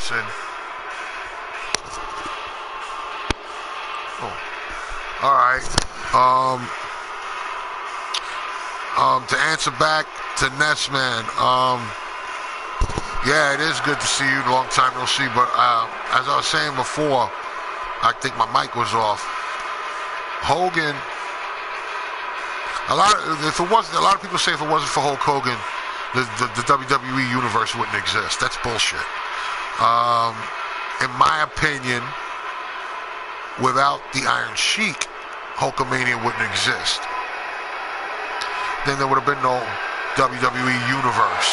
Johnson. Oh. All right. To answer back to Nessman, yeah, it is good to see you. Long time no see, but as I was saying before, I think my mic was off. Hogan. A lot of people say if it wasn't for Hulk Hogan, the WWE universe wouldn't exist. That's bullshit. In my opinion, without the Iron Sheik, Hulkamania wouldn't exist. Then there would have been no WWE universe.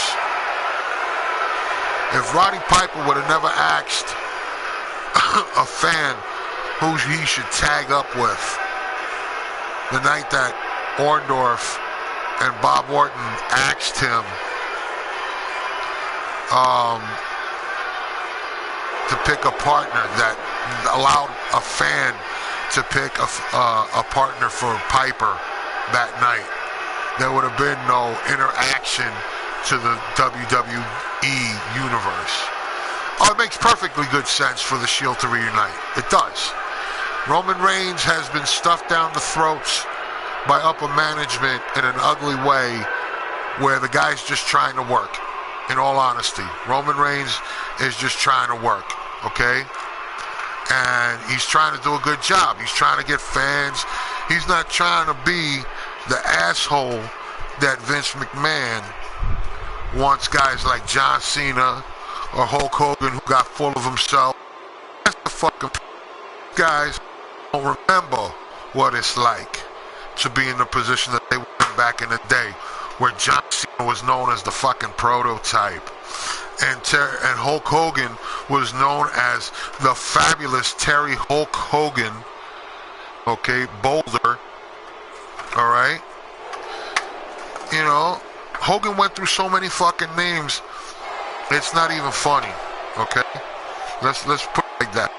If Roddy Piper would have never asked a fan who he should tag up with the night that Orndorff and Bob Orton asked him to pick a partner, that allowed a fan to pick a partner for Piper that night, there would have been no interaction to the WWE universe. Oh, it makes perfectly good sense for the Shield to reunite. It does. Roman Reigns has been stuffed down the throats by upper management in an ugly way where the guy's just trying to work. In all honesty, Roman Reigns is just trying to work, okay? And he's trying to do a good job. He's trying to get fans. He's not trying to be the asshole that Vince McMahon wants guys like John Cena or Hulk Hogan, who got full of himself. That's the fucking guys don't remember what it's like to be in the position that they were in back in the day, where John Cena was known as the fucking prototype, and Hulk Hogan was known as the fabulous Terry Hulk Hogan, okay, Boulder, all right? You know, Hogan went through so many fucking names, it's not even funny, okay? Let's put it like that.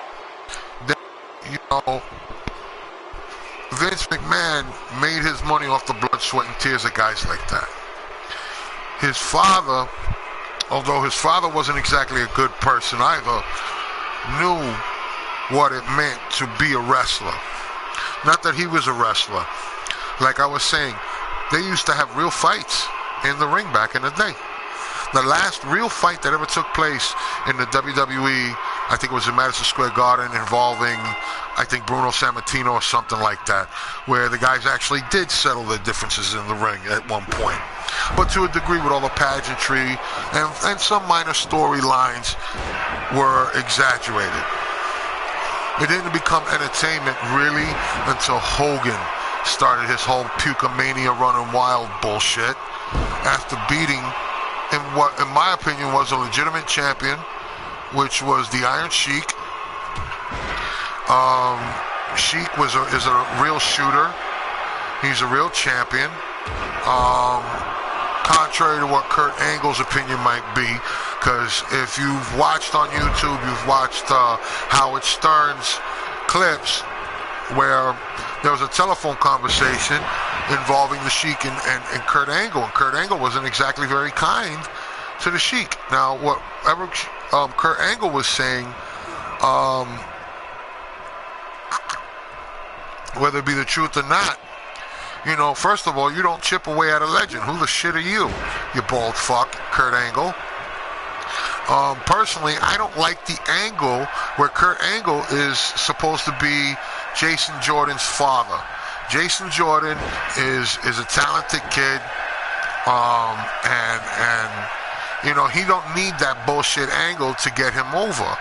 Then, you know, Vince McMahon made his money off the blood, sweat, and tears of guys like that. His father, although his father wasn't exactly a good person either, knew what it meant to be a wrestler. Not that he was a wrestler. Like I was saying, they used to have real fights in the ring back in the day. The last real fight that ever took place in the WWE, I think it was in Madison Square Garden, involving, I think, Bruno Sammartino or something like that, where the guys actually did settle their differences in the ring at one point. But to a degree, with all the pageantry and some minor storylines were exaggerated. It didn't become entertainment really until Hogan started his whole Pukamania running wild bullshit after beating in what, in my opinion, was a legitimate champion, which was the Iron Sheik. Sheik is a real shooter. He's a real champion. Contrary to what Kurt Angle's opinion might be, because if you've watched on YouTube, you've watched Howard Stern's clips where there was a telephone conversation involving the Sheik and Kurt Angle, and Kurt Angle wasn't exactly very kind to the Sheik. Now, whatever Kurt Angle was saying, whether it be the truth or not, you know, first of all, you don't chip away at a legend. Who the shit are you bald fuck, Kurt Angle? Personally, I don't like the angle where Kurt Angle is supposed to be Jason Jordan's father. Jason Jordan is a talented kid, and you know, he don't need that bullshit angle to get him over,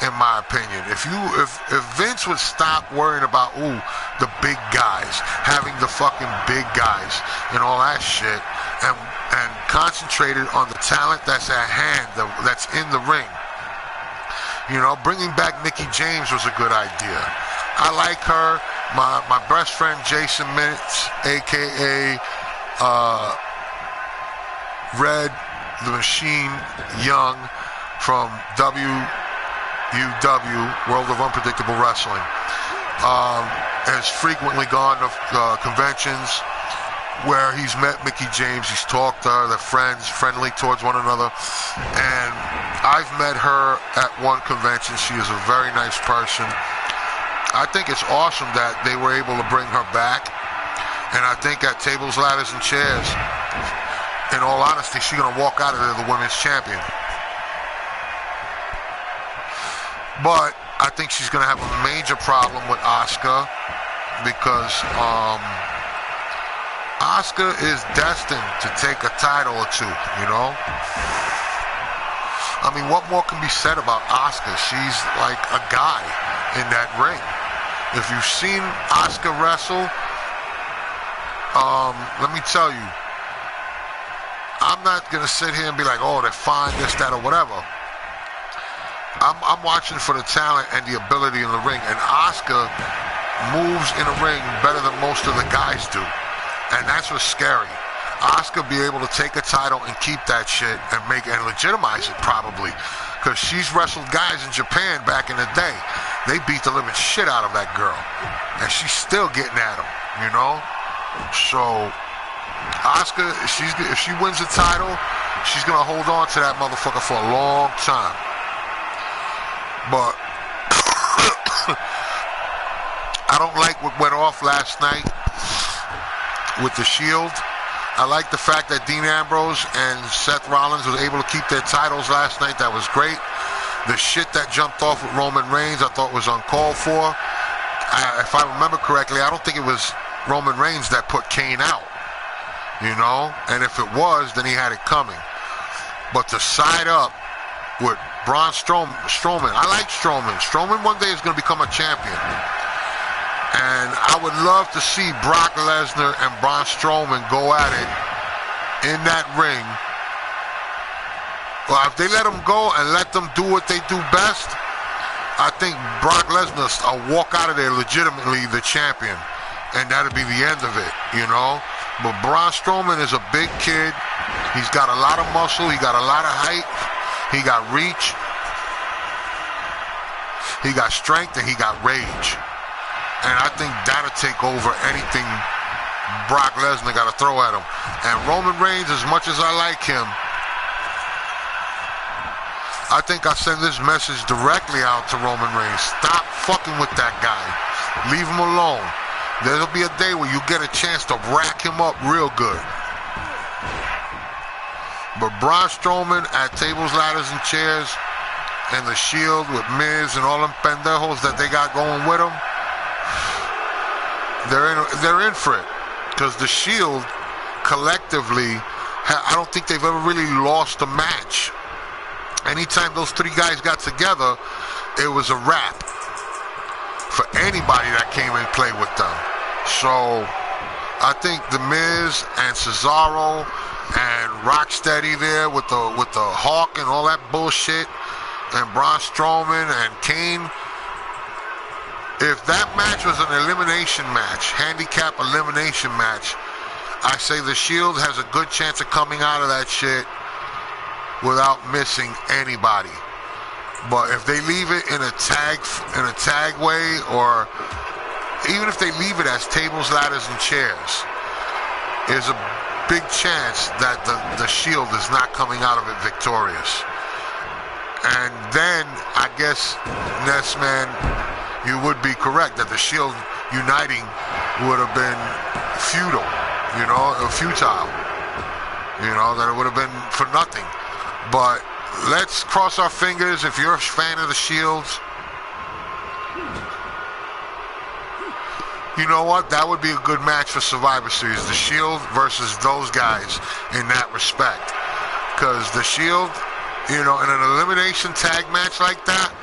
in my opinion. If Vince would stop worrying about the big guys, having the fucking big guys and all that shit, and concentrated on the talent that's at hand, that's in the ring. You know, bringing back Mickie James was a good idea. I like her. My best friend Jason Minutes, aka Red the Machine Young from WUW, World of Unpredictable Wrestling, has frequently gone to conventions where he's met Mickie James, he's talked to her, they're friends, friendly towards one another, and I've met her at one convention. She is a very nice person. I think it's awesome that they were able to bring her back. And I think at Tables, Ladders, and Chairs, in all honesty, she's going to walk out of there the women's champion. But I think she's going to have a major problem with Asuka because Asuka is destined to take a title or two, you know? I mean, what more can be said about Asuka? She's like a guy in that ring. If you've seen Asuka wrestle, let me tell you, I'm not going to sit here and be like, oh, they're fine, this, that, or whatever. I'm watching for the talent and the ability in the ring, and Asuka moves in the ring better than most of the guys do, and that's what's scary. Asuka be able to take a title and keep that shit and legitimize it probably, because she's wrestled guys in Japan back in the day. They beat the living shit out of that girl, and she's still getting at them, you know? So Asuka, if she wins the title, she's gonna hold on to that motherfucker for a long time. But I don't like what went off last night with the Shield. I like the fact that Dean Ambrose and Seth Rollins was able to keep their titles last night. That was great. The shit that jumped off with Roman Reigns I thought was uncalled for. If I remember correctly, I don't think it was Roman Reigns that put Kane out, you know? And if it was, then he had it coming. But to side up with Braun Strowman, I like Strowman. Strowman one day is going to become a champion. And I would love to see Brock Lesnar and Braun Strowman go at it in that ring. Well, if they let them go and let them do what they do best, I think Brock Lesnar will walk out of there legitimately the champion. And that'll be the end of it, you know? But Braun Strowman is a big kid. He's got a lot of muscle. He got a lot of height. He got reach. He got strength, and he got rage. And I think that'll take over anything Brock Lesnar got to throw at him. And Roman Reigns, as much as I like him, I think I send this message directly out to Roman Reigns. Stop fucking with that guy. Leave him alone. There'll be a day where you get a chance to rack him up real good. But Braun Strowman at Tables, Ladders, and Chairs, and the Shield with Miz and all them pendejos that they got going with them, they're in for it. Because the Shield, collectively, I don't think they've ever really lost a match. Anytime those three guys got together, it was a wrap for anybody that came and played with them. So I think the Miz and Cesaro and Rocksteady there with the Hawk and all that bullshit, and Braun Strowman and Kane. If that match was an elimination match, handicap elimination match, I say the Shield has a good chance of coming out of that shit without missing anybody. But if they leave it in a tag way, or even if they leave it as Tables, Ladders, and Chairs, there's a big chance that the Shield is not coming out of it victorious. And then I guess, Nessman, you would be correct that the Shield uniting would have been futile, you know, futile. You know, that it would have been for nothing. But let's cross our fingers. If you're a fan of the Shields, you know what? That would be a good match for Survivor Series. The Shield versus those guys in that respect. Because the Shield, you know, in an elimination tag match like that,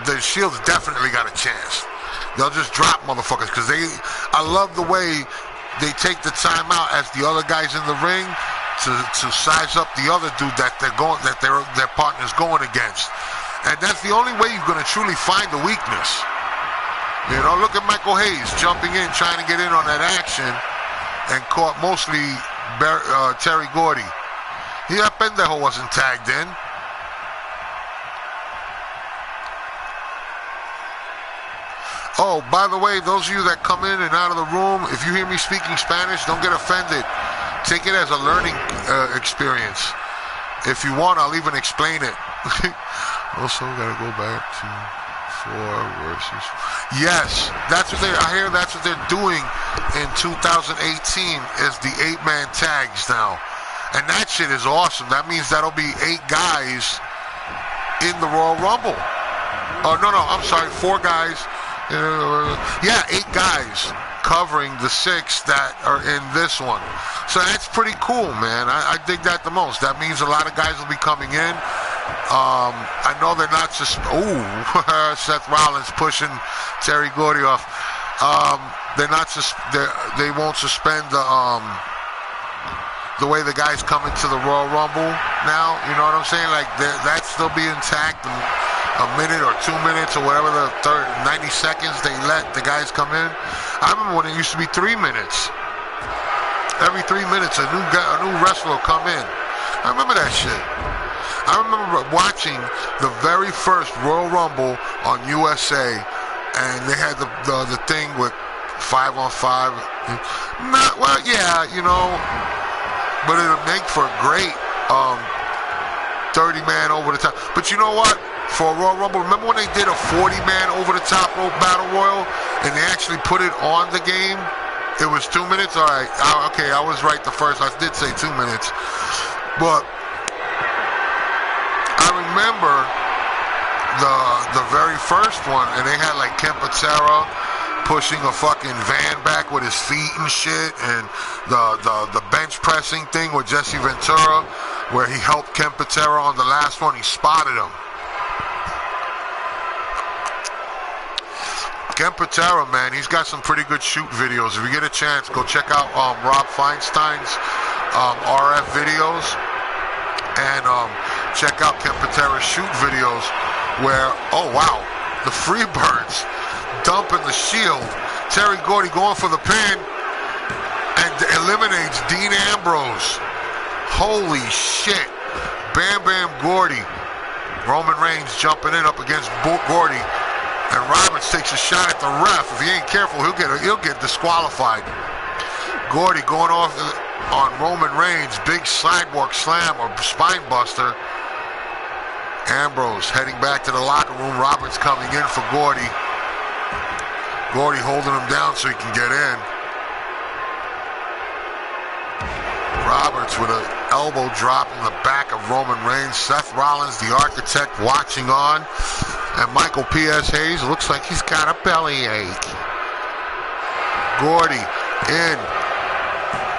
the Shield's definitely got a chance. They'll just drop motherfuckers because I love the way they take the time out as the other guys in the ring to size up the other dude that their partner's going against. And that's the only way you're going to truly find the weakness. You know, look at Michael Hayes jumping in, trying to get in on that action, and caught mostly Terry Gordy. That pendejo wasn't tagged in. Oh, by the way, those of you that come in and out of the room, if you hear me speaking Spanish, don't get offended. take it as a learning experience. If you want, I'll even explain it. Also, we gotta go back to 4 versus. Yes, that's what I hear. That's what they're doing in 2018 is the 8-man tags now, and that shit is awesome. That means that'll be 8 guys in the Royal Rumble. Oh no, I'm sorry, 4 guys. Yeah, 8 guys covering the 6 that are in this one. So that's pretty cool, man. I dig that the most. That means a lot of guys will be coming in. I know they're not just. Seth Rollins pushing Terry Gordy off. They're not just. They won't suspend the way the guys come into the Royal Rumble now. You know what I'm saying? Like that still be intact. A minute or 2 minutes or whatever, the 90 seconds they let the guys come in. I remember when it used to be 3 minutes. Every 3 minutes a new wrestler will come in. I remember that shit. I remember watching the very first Royal Rumble on USA, and they had the thing with 5-on-5. Well, yeah, you know, but it'll make for a great 30-man over the top. But you know what? For a Royal Rumble, remember when they did a 40-man over-the-top rope battle royal, and they actually put it on the game? It was 2 minutes? All right. Okay, I was right the first. I did say 2 minutes. But I remember the very first one, and they had like Ken Patera pushing a fucking van back with his feet and shit, and the bench pressing thing with Jesse Ventura, where he helped Ken Patera on the last one. He spotted him. Ken Patera, man, he's got some pretty good shoot videos. If you get a chance, go check out Rob Feinstein's RF videos, and check out Ken Patera's shoot videos where, oh wow, the Freebirds dumping the Shield. Terry Gordy going for the pin and eliminates Dean Ambrose. Holy shit. Bam Bam Gordy. Roman Reigns jumping in up against Gordy. And Roberts takes a shot at the ref. If he ain't careful, he'll get disqualified. Gordy going off on Roman Reigns, big sidewalk slam or spine buster. Ambrose heading back to the locker room. Roberts coming in for Gordy. Gordy holding him down so he can get in. Roberts with an elbow drop in the back of Roman Reigns. Seth Rollins, the architect, watching on. And Michael P.S. Hayes looks like he's got a bellyache. Gordy in.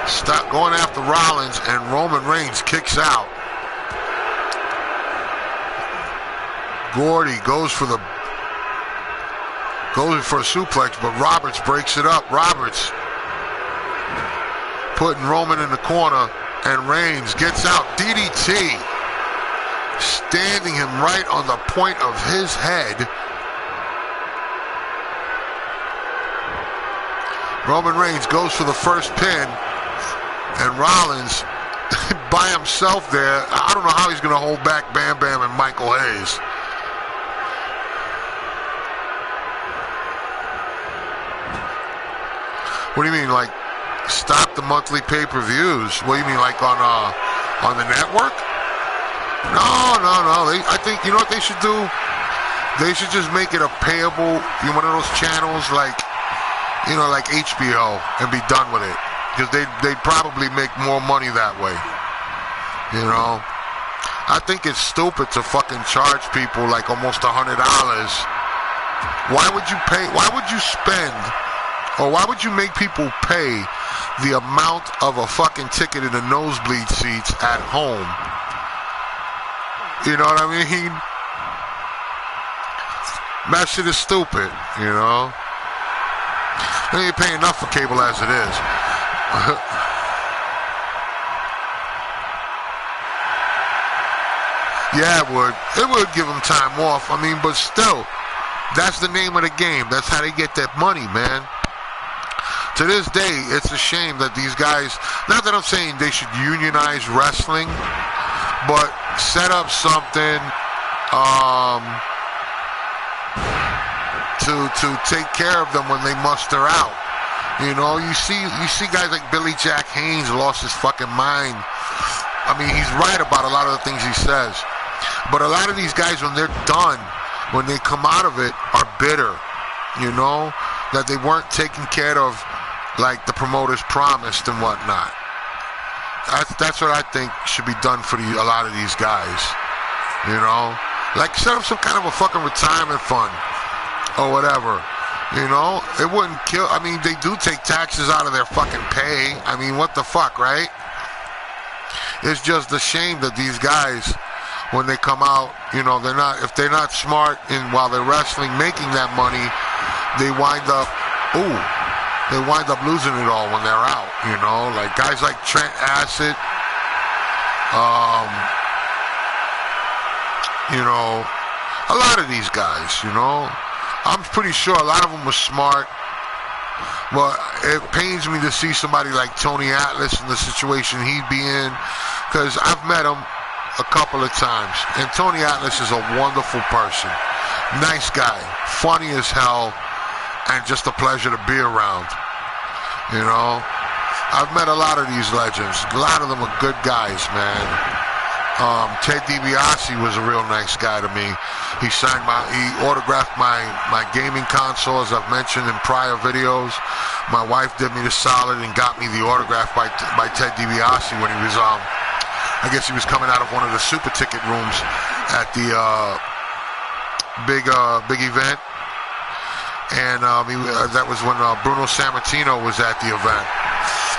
Stop going after Rollins, and Roman Reigns kicks out. Gordy goes for a suplex, but Roberts breaks it up. Roberts putting Roman in the corner, and Reigns gets out. DDT. Standing him right on the point of his head. Roman Reigns goes for the first pin, and Rollins by himself there. I don't know how he's going to hold back Bam Bam and Michael Hayes. What do you mean, like stop the monthly pay-per-views? What do you mean, like on the network? No. I think, you know what they should do? They should just make it a payable, one of those channels like HBO, and be done with it. Because they'd probably make more money that way. You know? I think it's stupid to fucking charge people like almost $100. Why would you pay? Why would you spend, or why would you make people pay the amount of a fucking ticket in the nosebleed seats at home? You know what I mean? That shit is stupid, you know? They ain't paying enough for cable as it is. Yeah, it would. It would give them time off. I mean, but still, that's the name of the game. That's how they get that money, man. To this day, it's a shame that these guys, not that I'm saying they should unionize wrestling, but set up something to take care of them when they muster out. You know, you see guys like Billy Jack Haynes lost his fucking mind. I mean, he's right about a lot of the things he says. But a lot of these guys, when they're done, when they come out of it, are bitter. You know, that they weren't taken care of like the promoters promised and whatnot. That's what I think should be done for a lot of these guys. You know, like set up some kind of a fucking retirement fund or whatever. You know, it wouldn't kill. I mean, they do take taxes out of their fucking pay. I mean, what the fuck, right? It's just a shame that these guys, when they come out, you know, if they're not smart while they're wrestling, making that money, they wind up losing it all when they're out. You know, like guys like Trent Acid, you know, a lot of these guys, you know. I'm pretty sure a lot of them were smart, but it pains me to see somebody like Tony Atlas in the situation he'd be in, because I've met him a couple of times, and Tony Atlas is a wonderful person, nice guy, funny as hell, and just a pleasure to be around. You know, I've met a lot of these legends. A lot of them are good guys, man. Ted DiBiase was a real nice guy to me. He autographed my gaming console, as I've mentioned in prior videos. My wife did me the solid and got me the autograph by Ted DiBiase when he was, I guess he was coming out of one of the super ticket rooms at the big event. And that was when Bruno Sammartino was at the event.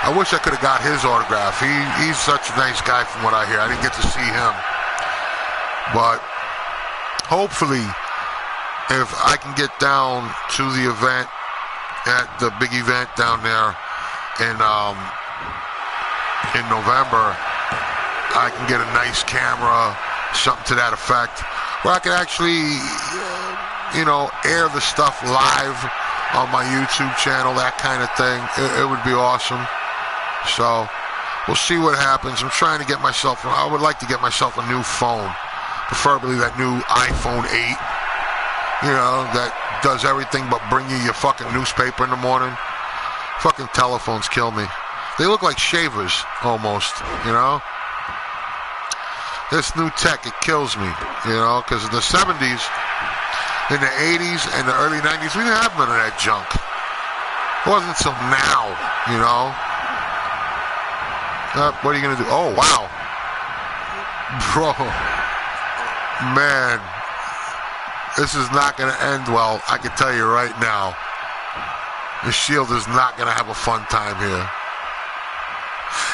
I wish I could have got his autograph. He's such a nice guy from what I hear. I didn't get to see him. But hopefully, if I can get down to the event, at the big event down there in November, I can get a nice camera, something to that effect, where I can actually, you know, air the stuff live on my YouTube channel, that kind of thing. It would be awesome. So we'll see what happens. I'm trying to get myself, I would like to get myself a new phone, preferably that new iPhone 8, you know, that does everything but bring you your fucking newspaper in the morning. Fucking telephones kill me. They look like shavers almost, you know. This new tech, it kills me, you know, because in the 70s, in the 80s, and the early 90s, we didn't have none of that junk. It wasn't until now, you know. What are you going to do? Oh, wow. Bro. Man. This is not going to end well. I can tell you right now. The Shield is not going to have a fun time here.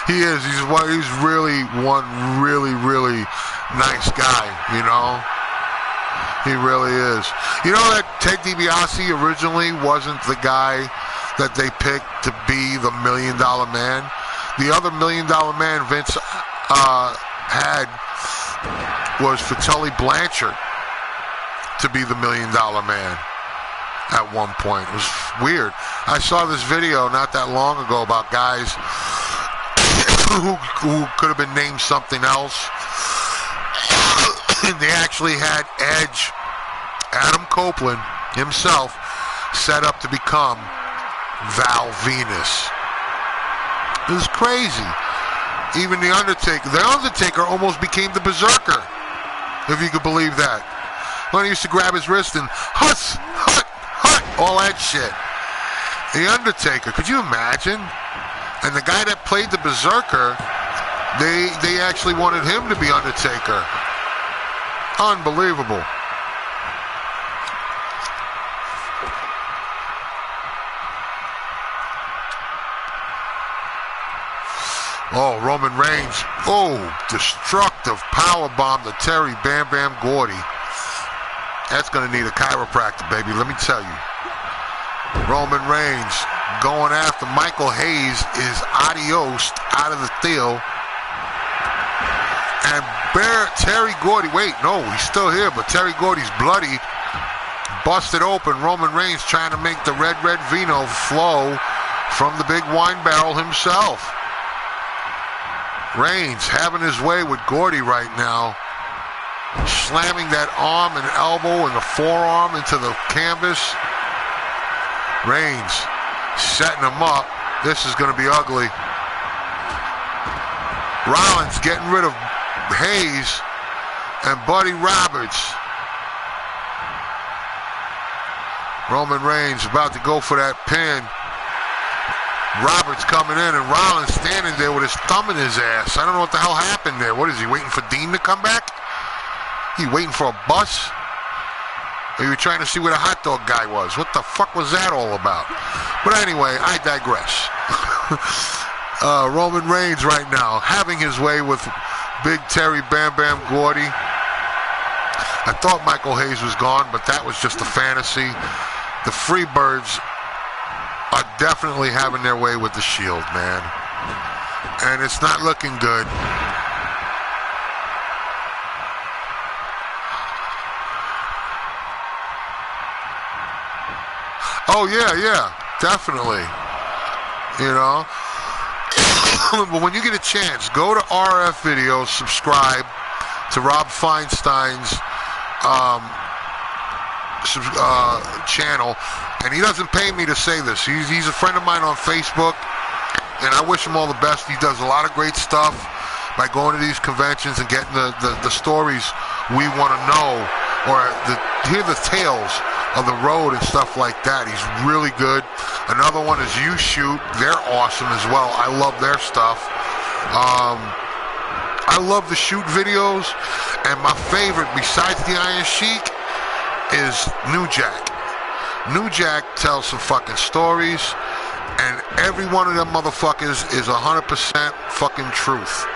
He is. He's really one really nice guy, you know. He really is. You know that Ted DiBiase originally wasn't the guy that they picked to be the $1 Million Man. The other $1 Million Man Vince had was for Tully Blanchard to be the $1 Million Man at one point. It was weird. I saw this video not that long ago about guys who could have been named something else. They actually had Edge, Adam Copeland himself, set up to become Val Venus. It was crazy. Even The Undertaker almost became the Berserker, if you could believe that. When he used to grab his wrist and hut, all that shit. The Undertaker, could you imagine? And the guy that played the Berserker, they actually wanted him to be Undertaker. Unbelievable. Oh, Roman Reigns. Oh, destructive powerbomb to Terry Bam Bam Gordy. That's going to need a chiropractor, baby, let me tell you. Roman Reigns going after Michael Hayes is adios out of the deal. And Terry Gordy, wait, no, he's still here, but Terry Gordy's bloody. Busted open. Roman Reigns trying to make the red vino flow from the big wine barrel himself. Reigns having his way with Gordy right now. Slamming that arm and elbow and the forearm into the canvas. Reigns setting him up. This is going to be ugly. Rollins getting rid of Hayes and Buddy Roberts. Roman Reigns about to go for that pin. Roberts coming in and Rollins standing there with his thumb in his ass. I don't know what the hell happened there. What is he, waiting for Dean to come back? He waiting for a bus? Or you were trying to see where the hot dog guy was? What the fuck was that all about? But anyway, I digress. Roman Reigns right now having his way with Big Terry Bam Bam Gordy. I thought Michael Hayes was gone, but that was just a fantasy. The Freebirds are definitely having their way with the Shield, man. And it's not looking good. Oh, yeah, definitely. You know? But when you get a chance, go to RF Videos, subscribe to Rob Feinstein's channel. And he doesn't pay me to say this. He's a friend of mine on Facebook, and I wish him all the best. He does a lot of great stuff by going to these conventions and getting the stories we want to know, or hear the tales of the road and stuff like that. He's really good. Another one is You Shoot. They're awesome as well. I love their stuff. I love the Shoot videos, and my favorite besides the Iron Sheik is New Jack. New Jack tells some fucking stories, and every one of them motherfuckers is 100% fucking truth.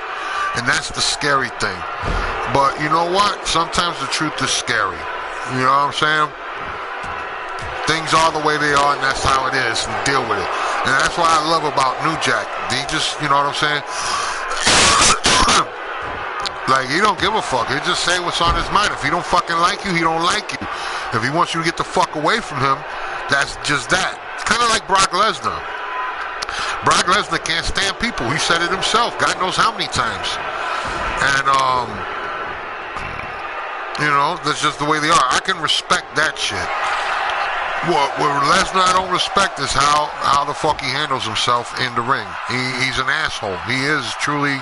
And that's the scary thing. But you know what? Sometimes the truth is scary. You know what I'm saying? Things are the way they are, and that's how it is, and deal with it. And that's what I love about New Jack. He just, you know what I'm saying? Like, he don't give a fuck. He just say what's on his mind. If he don't fucking like you, he don't like you. If he wants you to get the fuck away from him, that's just that. It's kind of like Brock Lesnar. Brock Lesnar can't stand people. He said it himself. God knows how many times. And, you know, that's just the way they are. I can respect that shit. What Lesnar I don't respect is how the fuck he handles himself in the ring. He's an asshole. He is truly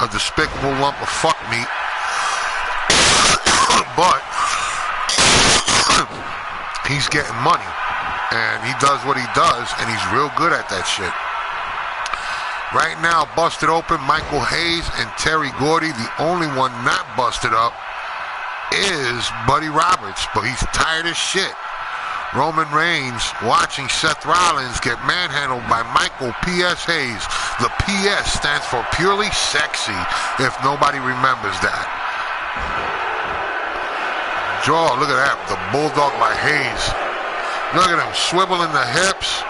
a despicable lump of fuck meat. But he's getting money, and he does what he does, and he's real good at that shit. Right now, busted open, Michael Hayes and Terry Gordy. The only one not busted up is Buddy Roberts, but he's tired as shit. Roman Reigns watching Seth Rollins get manhandled by Michael P.S. Hayes. The P.S. stands for purely sexy, if nobody remembers that. Jaw, look at that, the bulldog by Hayes. Look at him, swiveling the hips.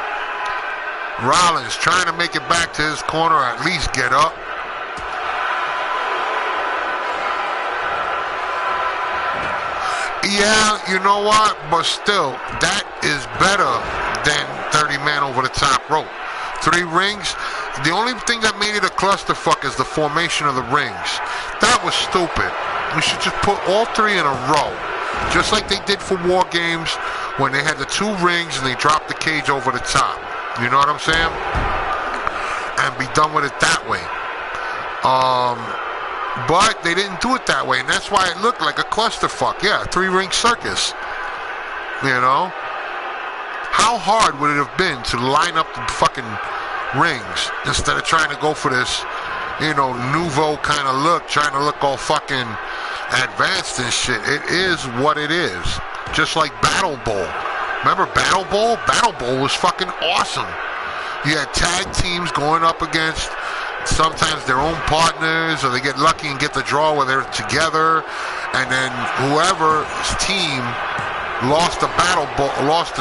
Rollins trying to make it back to his corner, or at least get up. Yeah, you know what? But still, that is better than 30-man over the top rope. 3 rings. The only thing that made it a clusterfuck is the formation of the rings. That was stupid. We should just put all 3 in a row. Just like they did for War Games when they had the 2 rings and they dropped the cage over the top. You know what I'm saying? And be done with it that way. But they didn't do it that way, and that's why it looked like a clusterfuck. Yeah, 3-ring circus. You know? How hard would it have been to line up the fucking rings instead of trying to go for this, you know, nouveau kind of look, trying to look all fucking advanced and shit. It is what it is. Just like Battle Bowl. Remember Battle Bowl? Battle Bowl was fucking awesome. You had tag teams going up against sometimes their own partners, or they get lucky and get the draw where they're together, and then whoever's team lost the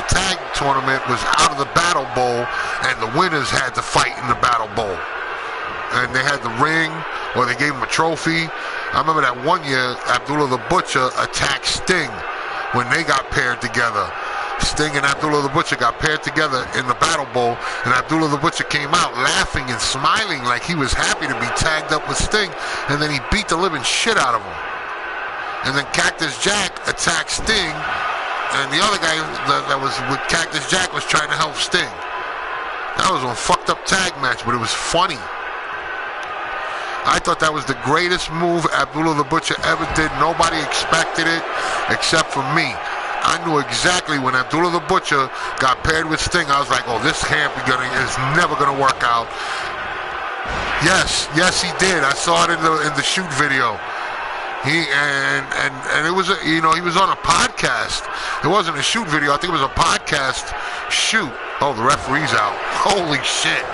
tag tournament was out of the Battle Bowl, and the winners had to fight in the Battle Bowl. And they had the ring, or they gave them a trophy. I remember that one year Abdullah the Butcher attacked Sting when they got paired together. Sting and Abdullah the Butcher got paired together in the Battle Bowl, and Abdullah the Butcher came out laughing and smiling like he was happy to be tagged up with Sting, and then he beat the living shit out of him. And then Cactus Jack attacked Sting, and the other guy that was with Cactus Jack was trying to help Sting. That was a fucked up tag match, but it was funny. I thought that was the greatest move Abdullah the Butcher ever did. Nobody expected it except for me. I knew exactly when Abdullah the Butcher got paired with Sting, I was like, oh, this can't be good. It's never going to work out. Yes, he did. I saw it in the shoot video. And it was he was on a podcast. It wasn't a shoot video. I think it was a podcast shoot. Oh, the referee's out. Holy shit.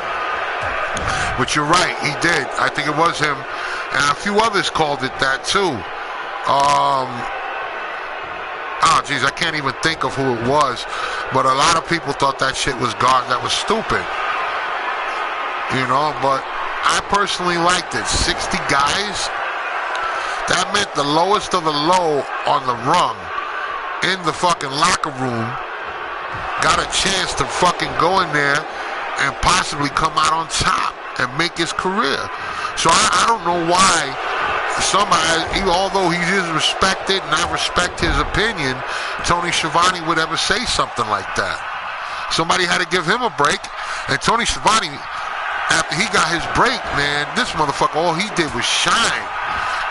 But you're right, he did. I think it was him, and a few others called it that too. Oh, geez, I can't even think of who it was, but a lot of people thought that shit was that was stupid. But I personally liked it. 60 guys. That meant the lowest of the low on the rung in the fucking locker room got a chance to fucking go in there and possibly come out on top and make his career. So I don't know why somebody, although he is respected and I respect his opinion, Tony Schiavone would ever say something like that. Somebody had to give him a break, and Tony Schiavone, after he got his break, man, this motherfucker, all he did was shine.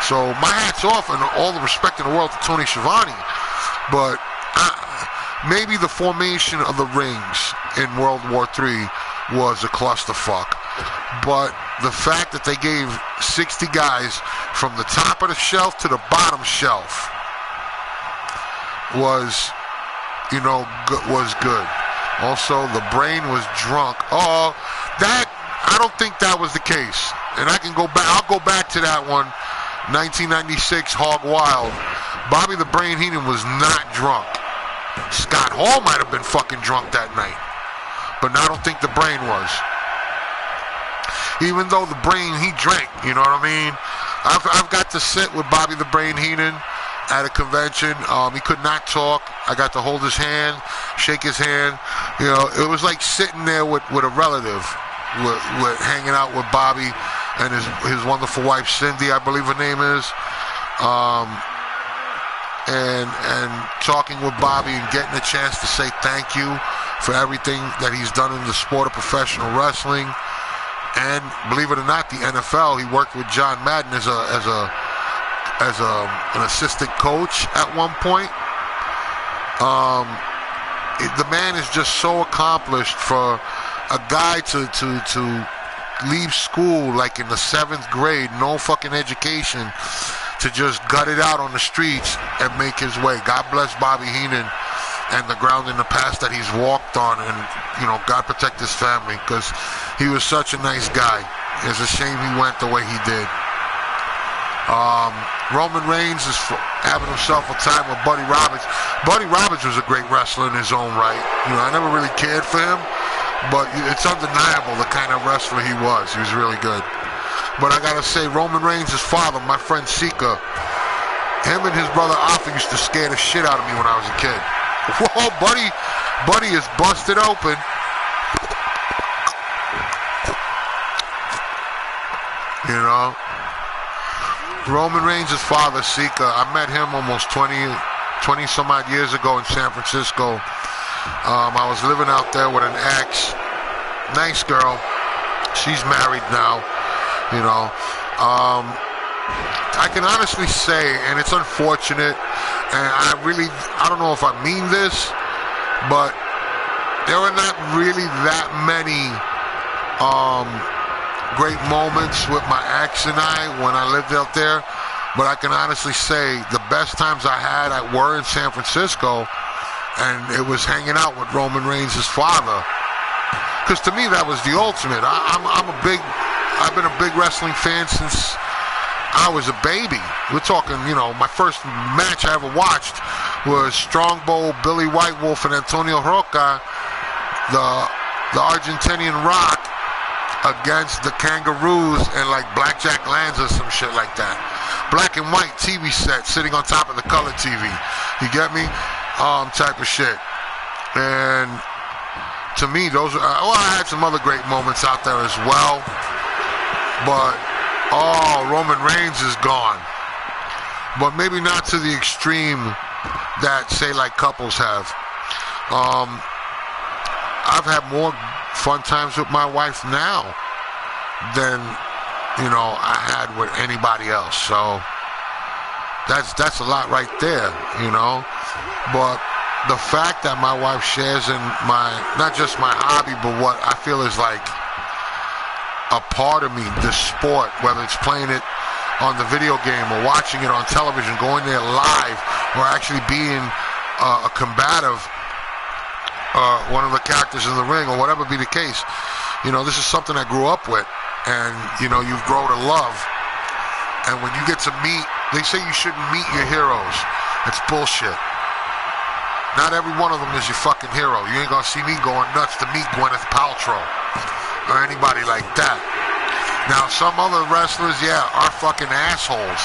So my hat's off and all the respect in the world to Tony Schiavone. But maybe the formation of the rings in World War III was a clusterfuck. But the fact that they gave 60 guys from the top of the shelf to the bottom shelf was good. Also, the Brain was drunk. Oh, that, I don't think that was the case. And I can go back, I'll go back to that one, 1996 Hog Wild. Bobby the Brain Heenan was not drunk. Scott Hall might have been fucking drunk that night, but I don't think the Brain was. Even though the Brain, he drank, you know what I mean? I've got to sit with Bobby the Brain Heenan at a convention. He could not talk. I got to hold his hand, shake his hand. It was like sitting there with a relative, with hanging out with Bobby and his wonderful wife Cindy, I believe her name is, and talking with Bobby and getting a chance to say thank you for everything that he's done in the sport of professional wrestling. And believe it or not, the NFL, he worked with John Madden as an assistant coach at one point. The man is just so accomplished. For a guy to leave school like in the 7th grade, no fucking education, to just gut it out on the streets and make his way. God bless Bobby Heenan and the ground in the past that he's walked on, and God protect his family, because he was such a nice guy. It's a shame he went the way he did. Roman Reigns is having himself a time with Buddy Roberts. Buddy Roberts was a great wrestler in his own right. I never really cared for him, but it's undeniable the kind of wrestler he was. He was really good. But I gotta say, Roman Reigns' father, my friend Sika, him and his brother Alpha used to scare the shit out of me when I was a kid. Whoa, Buddy is busted open. Roman Reigns' father, Sika, I met him almost 20 some odd years ago in San Francisco. I was living out there with an ex, nice girl. She's married now, I can honestly say, and it's unfortunate, and I don't know if I mean this, but there were not really that many great moments with my ex and I when I lived out there. But I can honestly say the best times I had were in San Francisco, and it was hanging out with Roman Reigns' father. Because to me, that was the ultimate. I've been a big wrestling fan since I was a baby. We're talking, my first match I ever watched was Strongbow, Billy White Wolf, and Antonio Roca, the Argentinian Rock, against the Kangaroos and like Blackjack Lanza, some shit like that. Black and white TV set sitting on top of the color TV. You get me? Type of shit. And to me, those I had some other great moments out there as well. But Roman Reigns is gone. But maybe not to the extreme that, say, like couples have. I've had more fun times with my wife now than, you know, I had with anybody else. So that's a lot right there, you know. But the fact that my wife shares in my, not just my hobby, but what I feel is like a part of me, the sport, whether it's playing it on the video game or watching it on television, going there live, or actually being a combative, one of the characters in the ring, or whatever be the case. You know, this is something I grew up with, and, you know, you've grown to love. And when you get to meet, they say you shouldn't meet your heroes. It's bullshit. Not every one of them is your fucking hero. You ain't gonna see me going nuts to meet Gwyneth Paltrow or anybody like that. Now, some other wrestlers, yeah, are fucking assholes.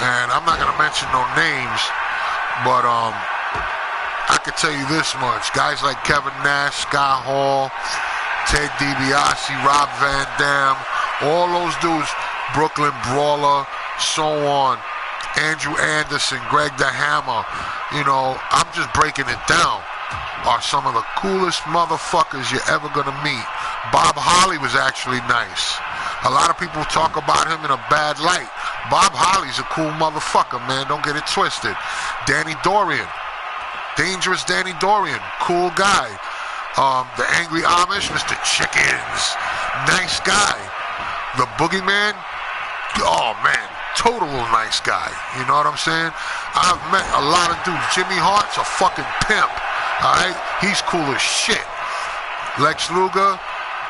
And I'm not going to mention no names, but I could tell you this much. Guys like Kevin Nash, Scott Hall, Ted DiBiase, Rob Van Dam, all those dudes, Brooklyn Brawler, so on, Andrew Anderson, Greg the Hammer, you know, I'm just breaking it down, are some of the coolest motherfuckers you're ever going to meet. Bob Holly was actually nice. A lot of people talk about him in a bad light. Bob Holly's a cool motherfucker, man. Don't get it twisted. Danny Dorian. Dangerous Danny Dorian. Cool guy. The Angry Amish, Mr. Chickens. Nice guy. The Boogeyman. Oh, man. Total nice guy. You know what I'm saying? I've met a lot of dudes. Jimmy Hart's a fucking pimp. All right? He's cool as shit. Lex Luger.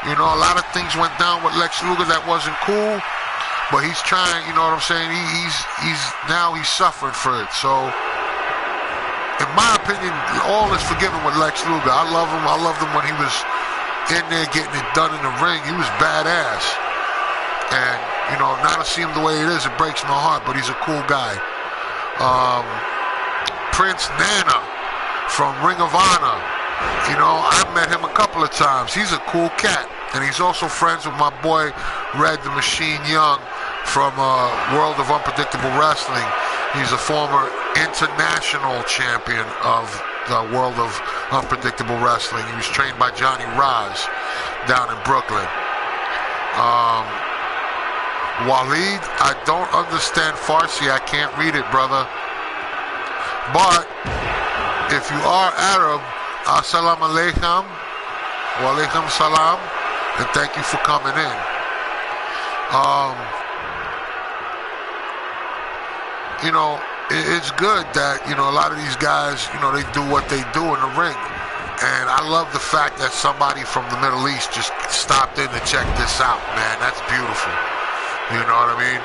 You know, a lot of things went down with Lex Luger that wasn't cool, but he's trying, you know what I'm saying? He's suffering for it. So, in my opinion, all is forgiven with Lex Luger. I love him. I loved him when he was in there getting it done in the ring. He was badass. And, you know, now to see him the way it is, it breaks my heart, but he's a cool guy. Prince Nana from Ring of Honor. You know, I met him a couple of times. He's a cool cat. And he's also friends with my boy, Red the Machine Young, from World of Unpredictable Wrestling. He's a former international champion of the World of Unpredictable Wrestling. He was trained by Johnny Raz down in Brooklyn. Waleed, I don't understand Farsi. I can't read it, brother. But if you are Arab, Assalamu alaikum, wa alaikum salam, and thank you for coming in. You know, it's good that, you know, a lot of these guys, you know, they do what they do in the ring. And I love the fact that somebody from the Middle East just stopped in to check this out, man. That's beautiful. You know what I mean?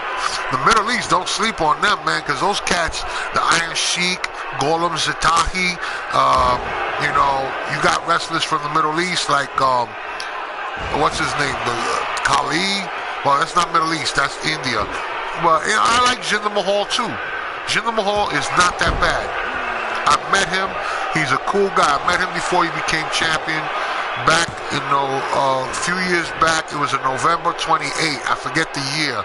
The Middle East, don't sleep on them, man, because those cats, the Iron Sheik, Golem Zatahi, you know, you got wrestlers from the Middle East like, what's his name? Kali? Well, that's not Middle East, that's India. But you know, I like Jinder Mahal too. Jinder Mahal is not that bad. I met him. He's a cool guy. I met him before he became champion. Back in a few years back, it was in November 28th. I forget the year.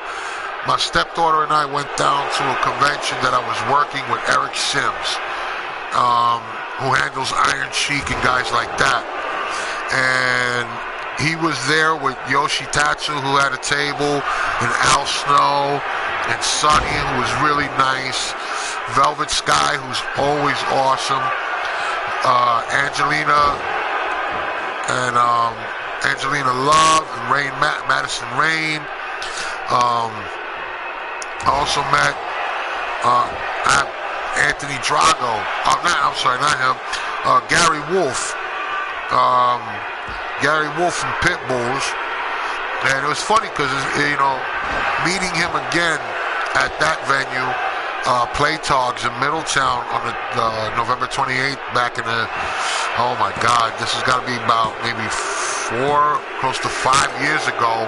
My stepdaughter and I went down to a convention that I was working with Eric Sims, who handles Iron Sheik and guys like that. And he was there with Yoshitatsu, who had a table, and Al Snow, and Sonny, who was really nice. Velvet Sky, who's always awesome. Angelina Love and Madison Rain. I also met Anthony Drago. Not him. Gary Wolf. Gary Wolf from Pitbulls. And it was funny because, you know, meeting him again at that venue, Play Togs in Middletown on the November 28th back in the, oh my God, this has got to be about maybe close to 5 years ago.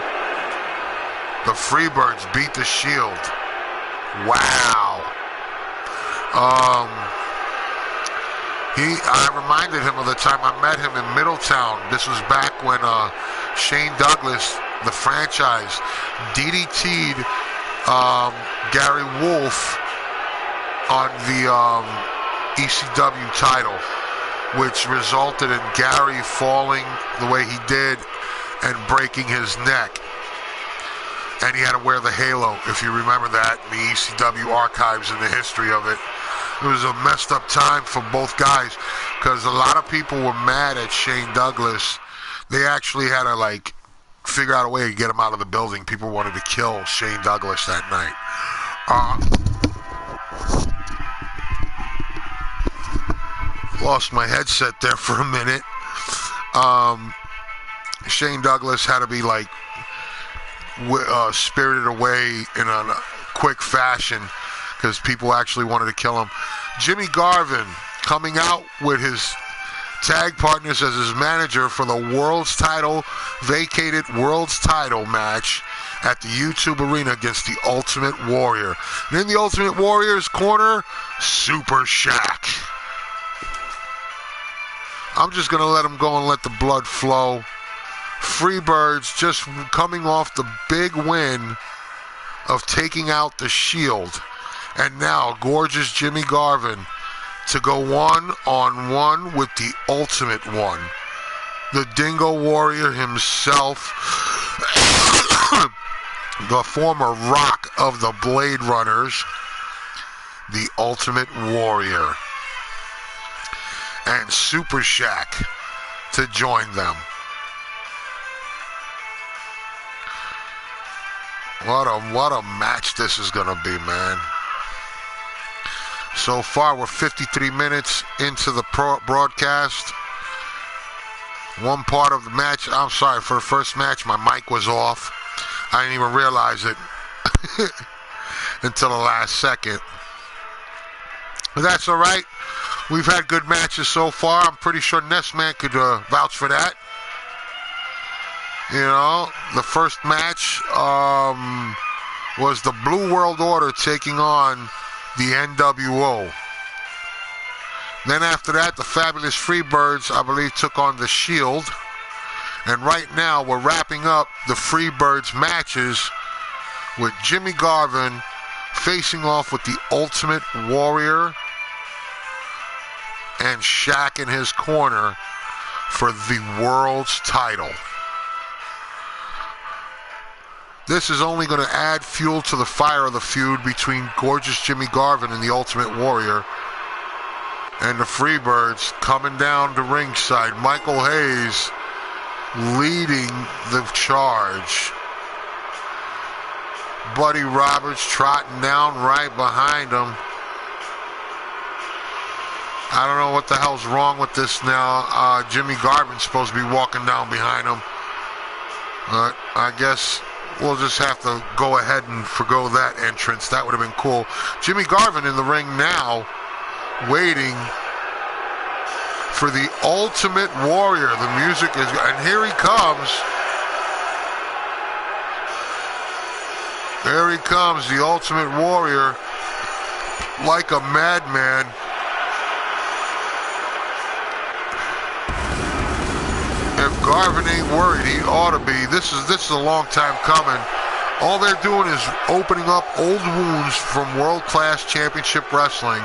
The Freebirds beat the Shield. Wow. I reminded him of the time I met him in Middletown. This was back when Shane Douglas, the franchise, DDT'd Gary Wolf on the ECW title. which resulted in Gary falling the way he did and breaking his neck. And he had to wear the halo, if you remember that, in the ECW archives and the history of it. It was a messed up time for both guys because a lot of people were mad at Shane Douglas. They actually had to, like, figure out a way to get him out of the building. People wanted to kill Shane Douglas that night. Lost my headset there for a minute. Shane Douglas had to be, like, spirited away in a quick fashion because people actually wanted to kill him. Jimmy Garvin coming out with his tag partners as his manager for the world's title, vacated world's title match at the YouTube Arena against the Ultimate Warrior. And in the Ultimate Warrior's corner, Super Shaq. I'm just going to let him go and let the blood flow. Freebirds just coming off the big win of taking out the Shield. And now, gorgeous Jimmy Garvin to go one-on-one with the Ultimate One. The Dingo Warrior himself, the former Rock of the Blade Runners, the Ultimate Warrior, and Super Shaq to join them. What a match this is going to be, man. So far, we're 53 minutes into the broadcast. One part of the match, I'm sorry, for the first match, my mic was off. I didn't even realize it until the last second. But that's all right. We've had good matches so far. I'm pretty sure Nessman could vouch for that. You know, the first match was the Blue World Order taking on the NWO. Then after that, the Fabulous Freebirds, I believe, took on the Shield. And right now, we're wrapping up the Freebirds matches with Jimmy Garvin facing off with the Ultimate Warrior and Shaq in his corner for the world's title. This is only going to add fuel to the fire of the feud between gorgeous Jimmy Garvin and the Ultimate Warrior and the Freebirds coming down to ringside. Michael Hayes leading the charge. Buddy Roberts trotting down right behind him. I don't know what the hell's wrong with this now. Jimmy Garvin's supposed to be walking down behind him. But I guess we'll just have to go ahead and forgo that entrance. That would have been cool. Jimmy Garvin in the ring now, waiting for the Ultimate Warrior. The music is, and here he comes. There he comes, the Ultimate Warrior, like a madman. If Garvin ain't worried, he ought to be. This is a long time coming. All they're doing is opening up old wounds from world-class championship wrestling,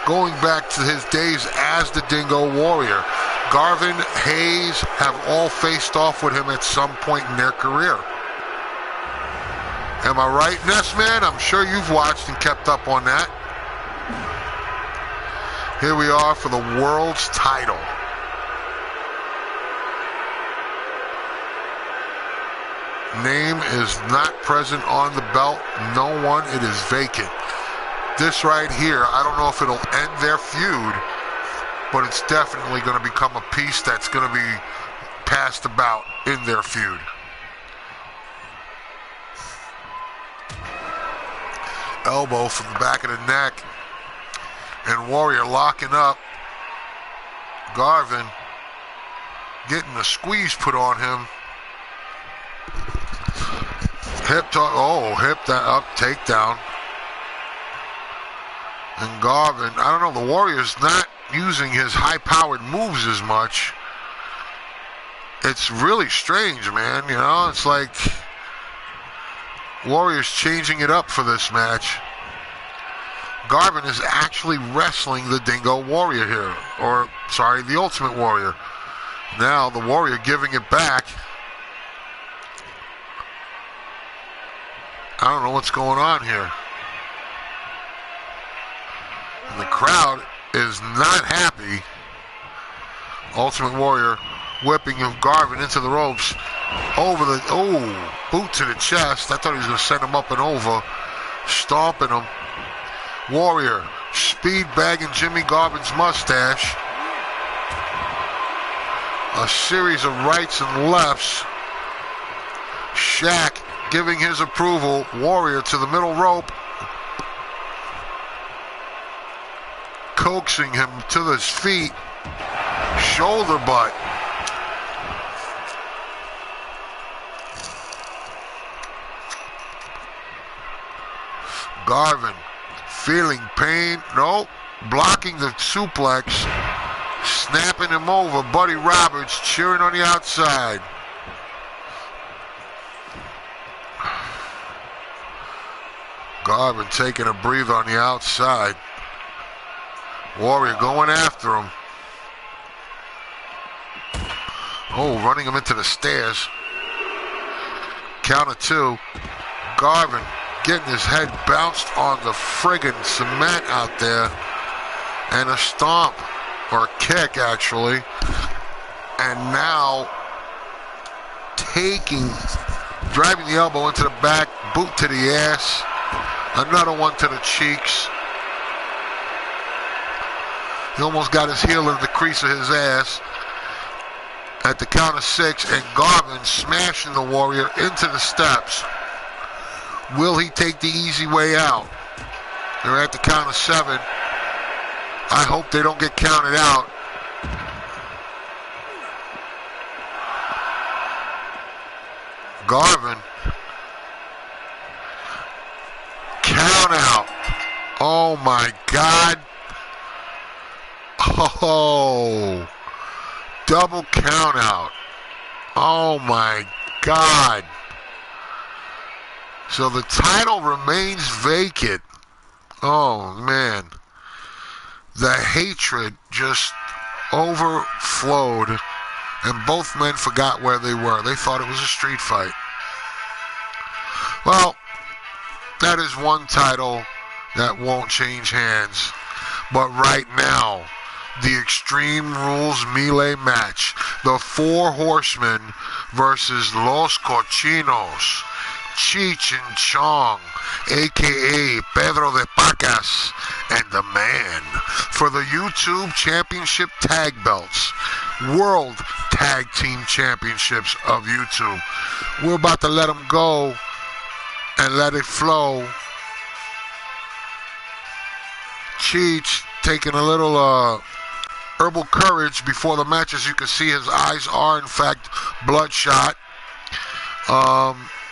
going back to his days as the Dingo Warrior. Garvin, Hayes have all faced off with him at some point in their career. Am I right, Nessman? I'm sure you've watched and kept up on that. Here we are for the world's title. Name is not present on the belt. No one. It is vacant. This right here, I don't know if it'll end their feud, but it's definitely going to become a piece that's going to be passed about in their feud. Elbow from the back of the neck, and Warrior locking up. Garvin getting a squeeze put on him. Hip that up, takedown. And Garvin, I don't know, the Warrior's not using his high-powered moves as much. It's really strange, man, you know? It's like Warrior's changing it up for this match. Garvin is actually wrestling the Dingo Warrior here. Or, sorry, the Ultimate Warrior. Now the Warrior giving it back. I don't know what's going on here. And the crowd is not happy. Ultimate Warrior whipping Garvin into the ropes. Over the, boot to the chest. I thought he was going to send him up and over. Stomping him. Warrior speed bagging Jimmy Garvin's mustache. A series of rights and lefts. Shaq giving his approval. Warrior to the middle rope. Coaxing him to his feet. Shoulder butt. Garvin feeling pain. Nope. Blocking the suplex. Snapping him over. Buddy Roberts cheering on the outside. Garvin taking a breather on the outside. Warrior going after him. Running him into the stairs. Count of two. Garvin getting his head bounced on the friggin' cement out there. And a stomp, or a kick actually. And now driving the elbow into the back, boot to the ass. Another one to the cheeks. He almost got his heel in the crease of his ass. At the count of 6, and Garvin smashing the Warrior into the steps. Will he take the easy way out? They're at the count of 7. I hope they don't get counted out. Garvin. Count out. Oh my God. Oh. Double count out. Oh my God. So the title remains vacant. Oh man. The hatred just overflowed, and both men forgot where they were. They thought it was a street fight. Well, that is one title that won't change hands. But right now, the Extreme Rules Melee match, the Four Horsemen versus Los Cochinos, Cheech and Chong, a.k.a. Pedro de Pacas, and the Man, for the YouTube Championship Tag Belts, World Tag Team Championships of YouTube. We're about to let them go and let it flow. Cheech taking a little herbal courage before the match. As you can see, his eyes are in fact bloodshot.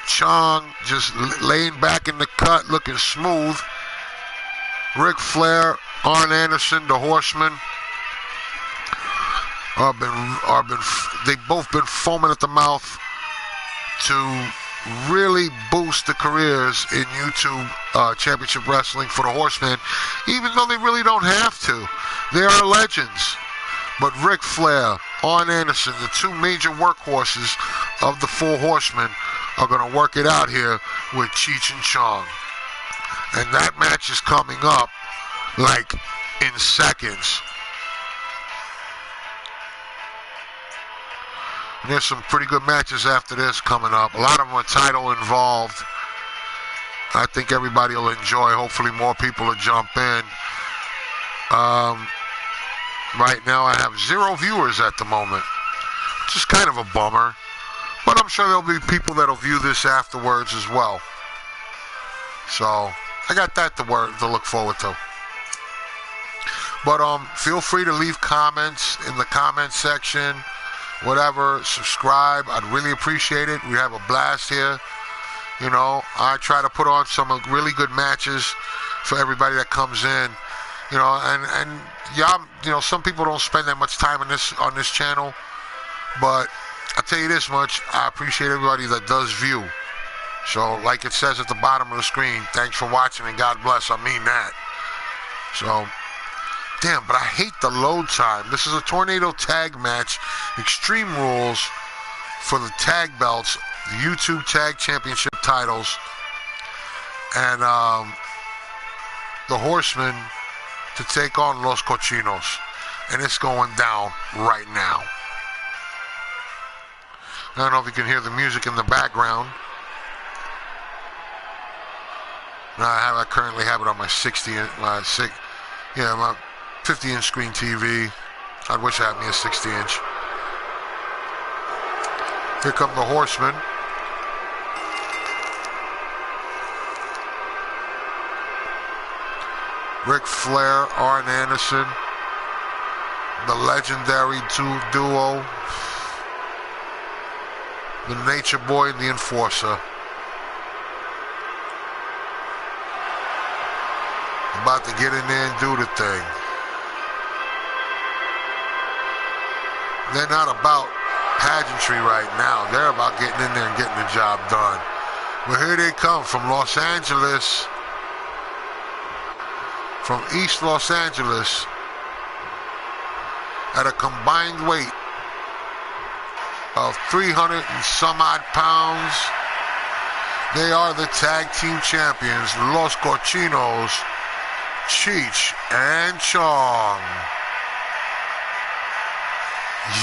Chong just laying back in the cut, looking smooth. Ric Flair, Arn Anderson, the Horsemen, they've both been foaming at the mouth to really boost the careers in YouTube Championship Wrestling for the Horsemen, even though they really don't have to. They are legends. But Ric Flair, Arn Anderson, the two major workhorses of the Four Horsemen, are going to work it out here with Cheech and Chong. And that match is coming up like in seconds. And there's some pretty good matches after this coming up. A lot of them are title involved. I think everybody will enjoy. Hopefully more people will jump in. Right now I have 0 viewers at the moment, which is kind of a bummer. But I'm sure there'll be people that'll view this afterwards as well. So I got that to look forward to. But feel free to leave comments in the comment section. Whatever, subscribe. I'd really appreciate it. We have a blast here. You know, I try to put on some really good matches for everybody that comes in. You know, and y'all, you know, some people don't spend that much time on this channel, but I'll tell you this much: I appreciate everybody that does view. So, like it says at the bottom of the screen, thanks for watching and God bless. I mean that. So, damn, but I hate the load time. This is a tornado tag match. Extreme Rules for the tag belts, the YouTube Tag Championship titles, and the Horsemen to take on Los Cochinos. And it's going down right now. I don't know if you can hear the music in the background. I currently have it on my 50-inch screen TV. I wish I had me a 60-inch. Here come the Horsemen. Ric Flair, Arn Anderson, the legendary duo, the Nature Boy and the Enforcer. About to get in there and do the thing. They're not about pageantry right now. They're about getting in there and getting the job done. Well, here they come from Los Angeles, from East Los Angeles, at a combined weight of 300 and some odd pounds. They are the tag team champions, Los Cochinos, Cheech and Chong.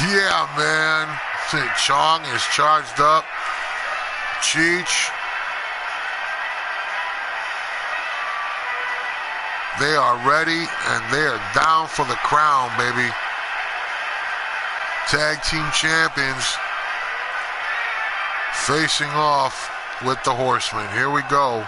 Yeah, man. Chong is charged up. Cheech. They are ready and they are down for the crown, baby. Tag team champions facing off with the Horsemen. Here we go.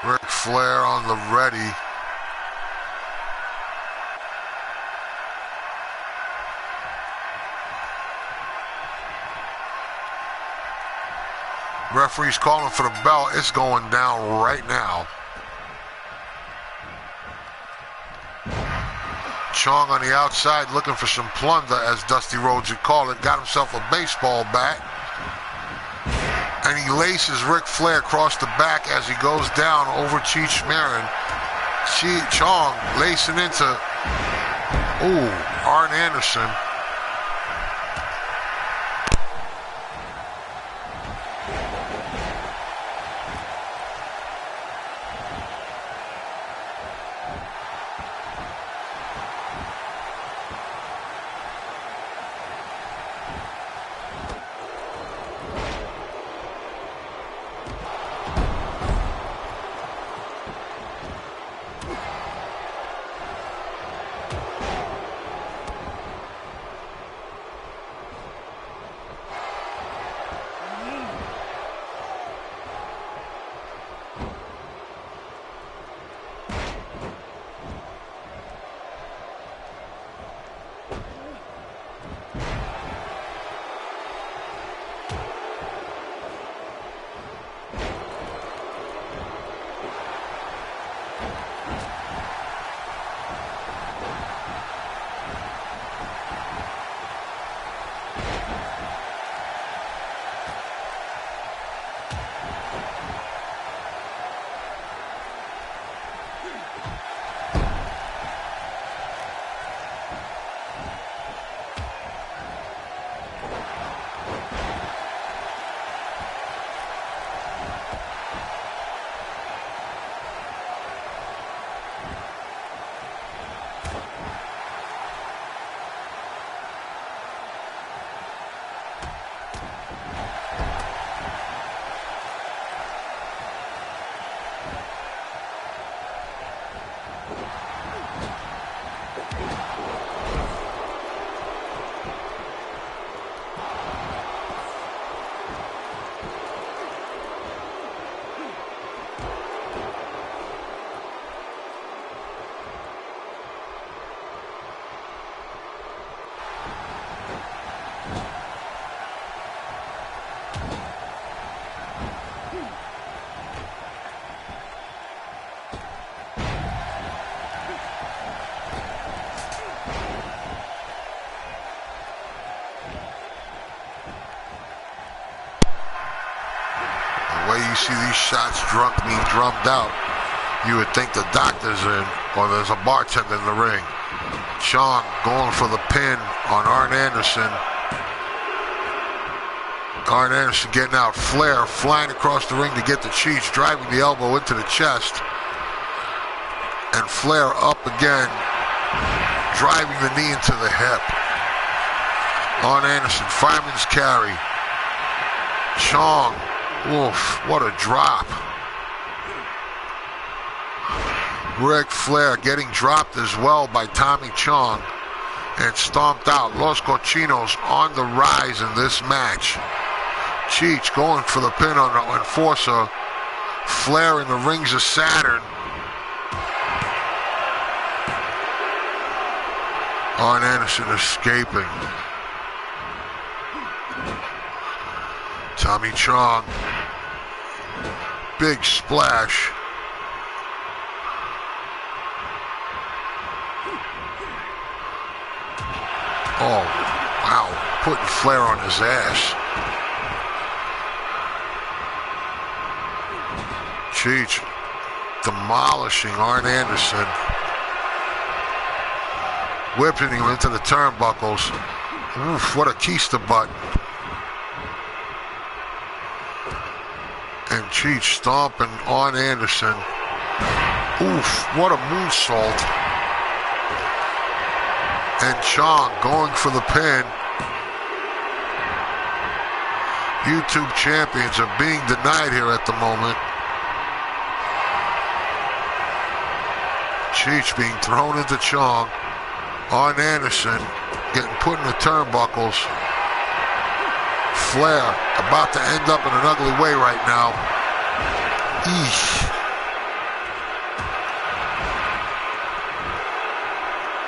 Ric Flair on the ready. Referee's calling for the bell. It's going down right now. Chong on the outside looking for some plunder, as Dusty Rhodes would call it. Got himself a baseball bat. And he laces Ric Flair across the back as he goes down over Cheech Marin. Chong lacing into, Arn Anderson. see these shots being drummed out, you would think the doctor's in or there's a bartender in the ring. Chong going for the pin on Arn Anderson. Arn Anderson getting out. Flair flying across the ring to get the Cheech, driving the elbow into the chest. And Flair up again, driving the knee into the hip. Arn Anderson, fireman's carry. Chong, oof, what a drop. Ric Flair getting dropped as well by Tommy Chong and stomped out. Los Cochinos on the rise in this match. Cheech going for the pin on the Enforcer. Flair in the rings of Saturn. Arn Anderson escaping. Tommy Chong. Big splash. Oh, wow. Putting Flair on his ass. Cheech demolishing Arn Anderson. Whipping him into the turnbuckles. Oof, what a keister butt. And Cheech stomping on Anderson. Oof, what a moonsault. And Chong going for the pin. YouTube champions are being denied here at the moment. Cheech being thrown into Chong. Arn Anderson getting put in the turnbuckles. Flair about to end up in an ugly way right now. Eesh.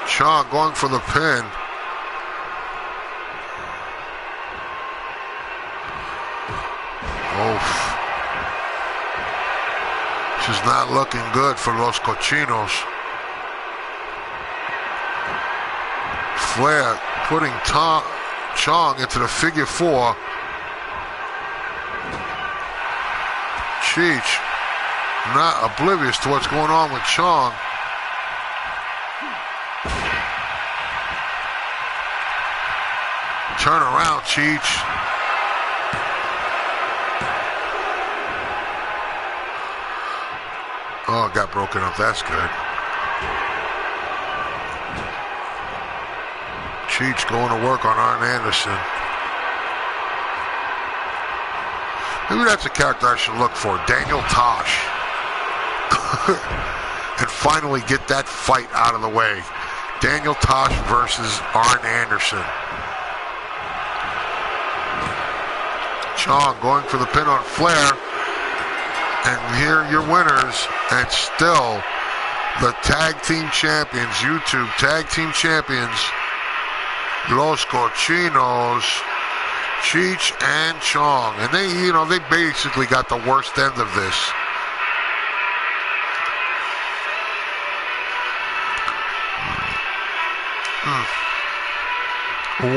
Chong going for the pin. Oof. This is not looking good for Los Cochinos. Flair putting Chong into the figure four. Cheech not oblivious to what's going on with Chong. Turn around, Cheech. Oh, it got broken up. That's good. Cheech going to work on Arn Anderson. Maybe that's a character I should look for. Daniel Tosh. And finally get that fight out of the way. Daniel Tosh versus Arn Anderson. Chong going for the pin on Flair. And here are your winners. And still the tag team champions, YouTube tag team champions, Los Cochinos, Cheech and Chong. And they basically got the worst end of this.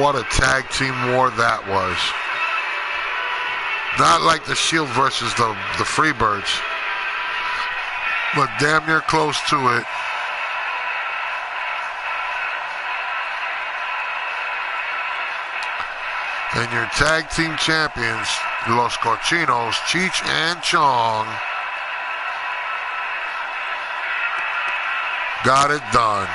What a tag team war that was. Not like the Shield versus the Freebirds, but damn near close to it. And your tag team champions, Los Cochinos, Cheech and Chong, got it done.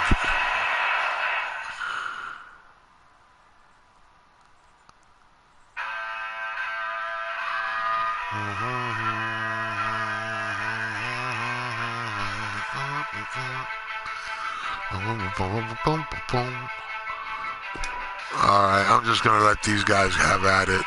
All right, I'm just going to let these guys have at it.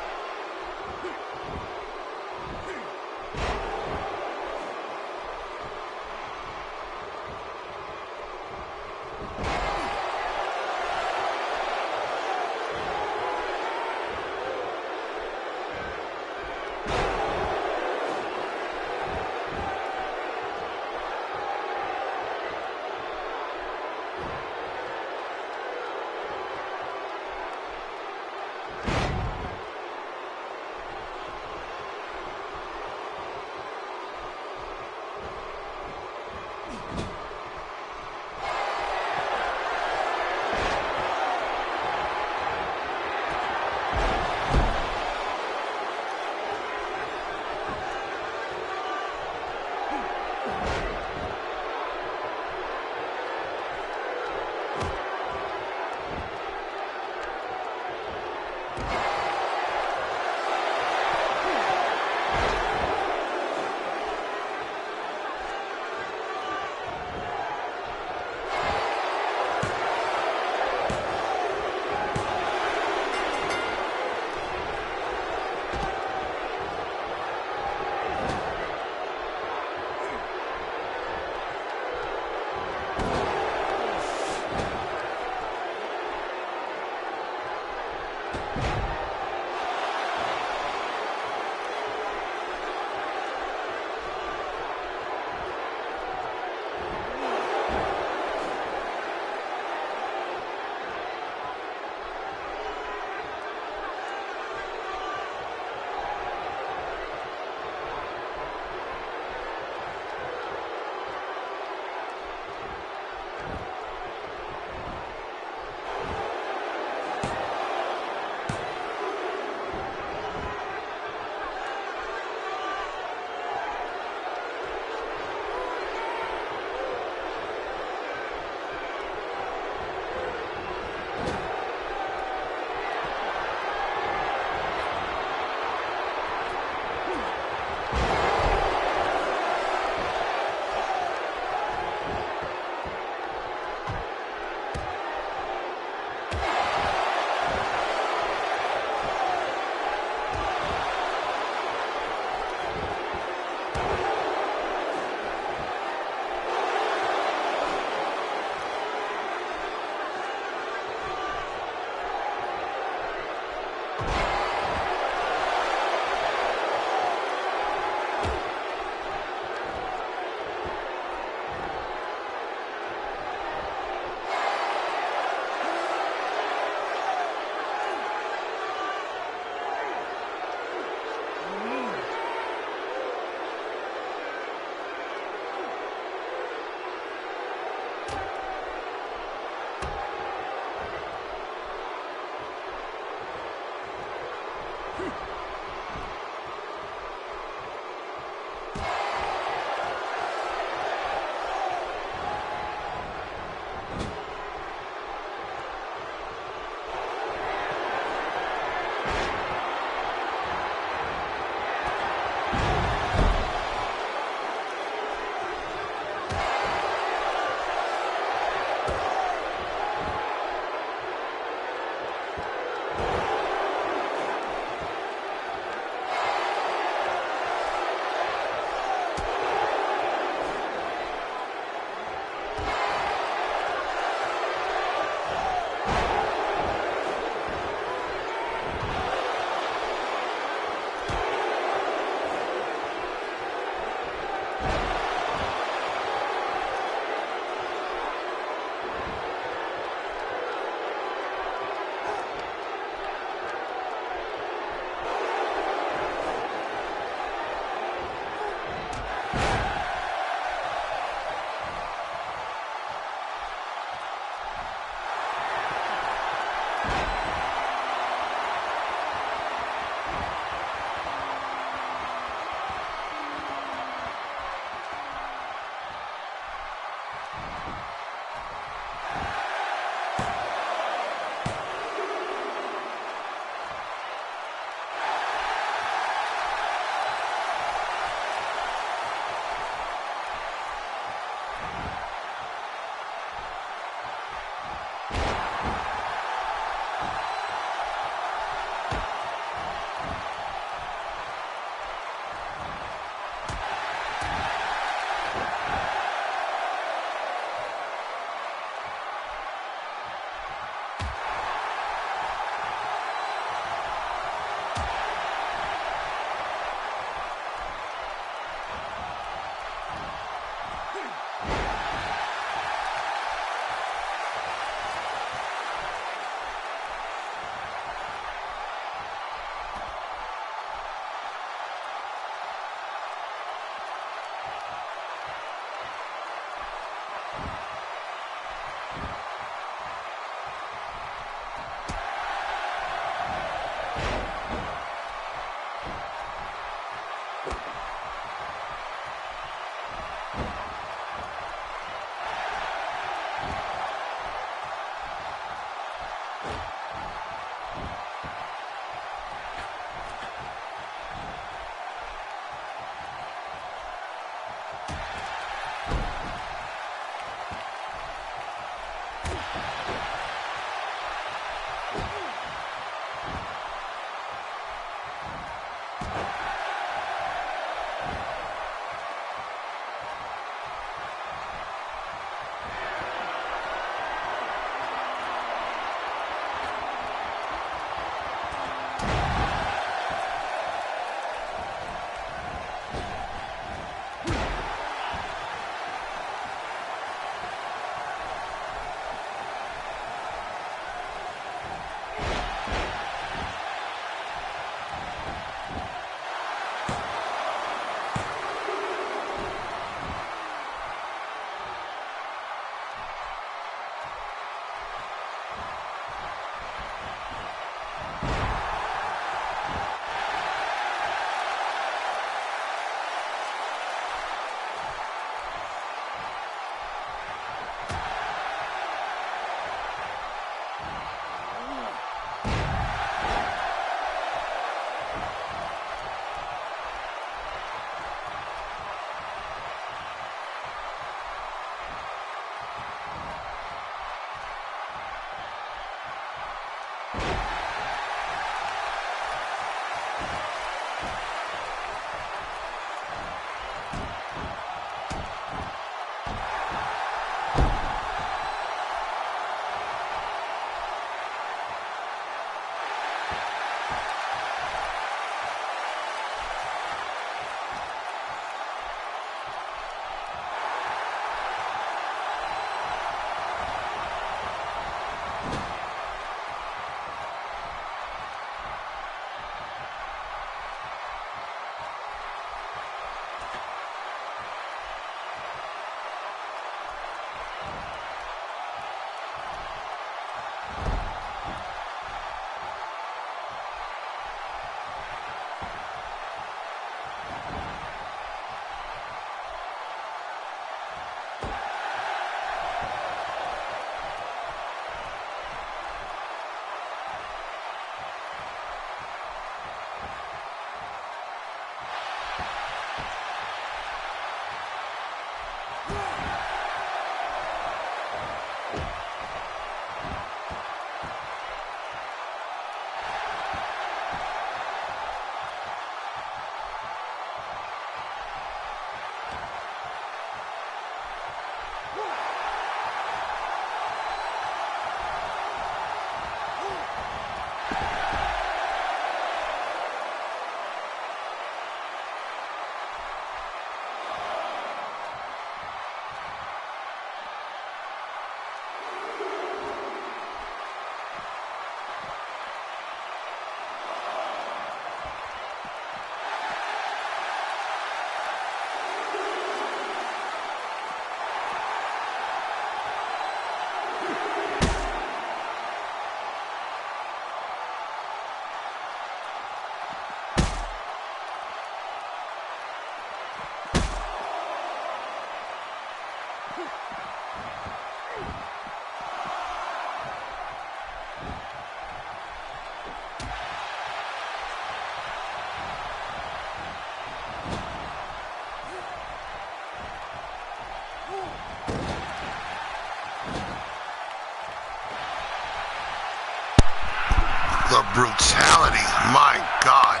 The brutality, my God.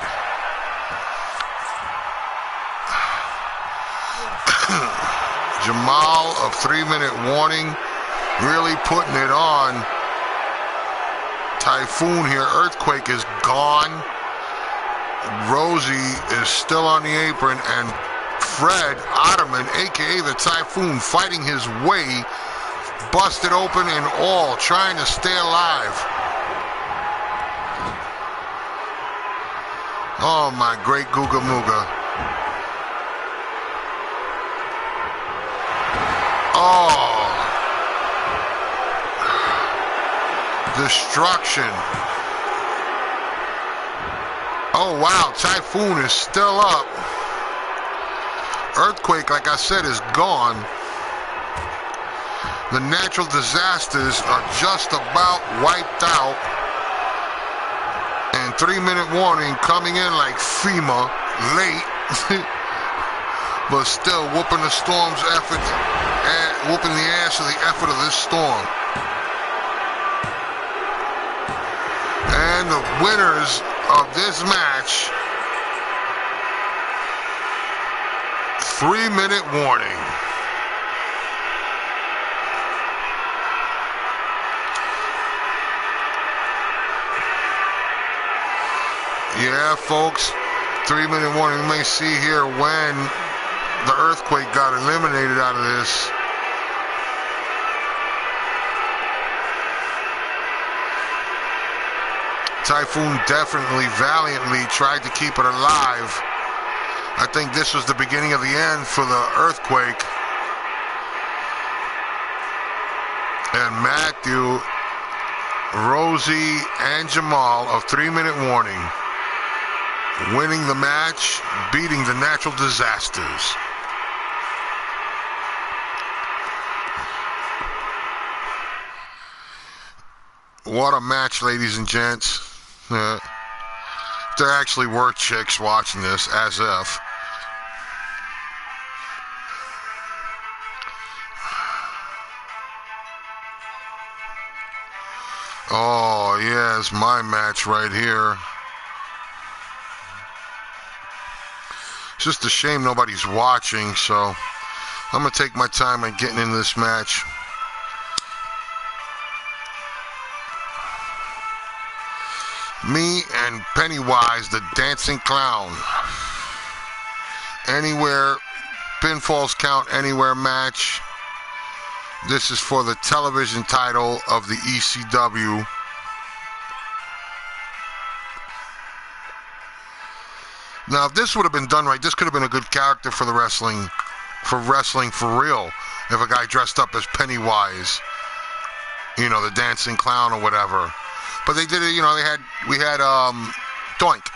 Jamal of 3-minute warning, really putting it on. Typhoon here, Earthquake is gone. Rosie is still on the apron, and Fred Ottoman, aka the Typhoon, fighting his way, busted open and all, trying to stay alive. Oh my great Googa Mooga. Oh. Destruction. Oh wow, Typhoon is still up. Earthquake, like I said, is gone. The natural disasters are just about wiped out. And 3-minute warning coming in like FEMA, late, but still whooping the storm's effort, whooping the ass of the effort of this storm. And the winners of this match, 3-minute warning. Yeah, folks, 3-minute warning. You may see here when the Earthquake got eliminated out of this. Typhoon definitely valiantly tried to keep it alive. I think this was the beginning of the end for the Earthquake. And Matthew, Rosie, and Jamal of 3-minute warning, winning the match, beating the natural disasters. What a match, ladies and gents. There actually were chicks watching this, as if. Oh, yeah, it's my match right here. It's just a shame nobody's watching, so I'm going to take my time on getting in this match. Me and Pennywise, the Dancing Clown. Anywhere, pinfalls count anywhere match. This is for the television title of the ECW. Now, if this would have been done right, this could have been a good character for the wrestling for real. If a guy dressed up as Pennywise, you know, the Dancing Clown or whatever. But they did it, you know, we had Doink.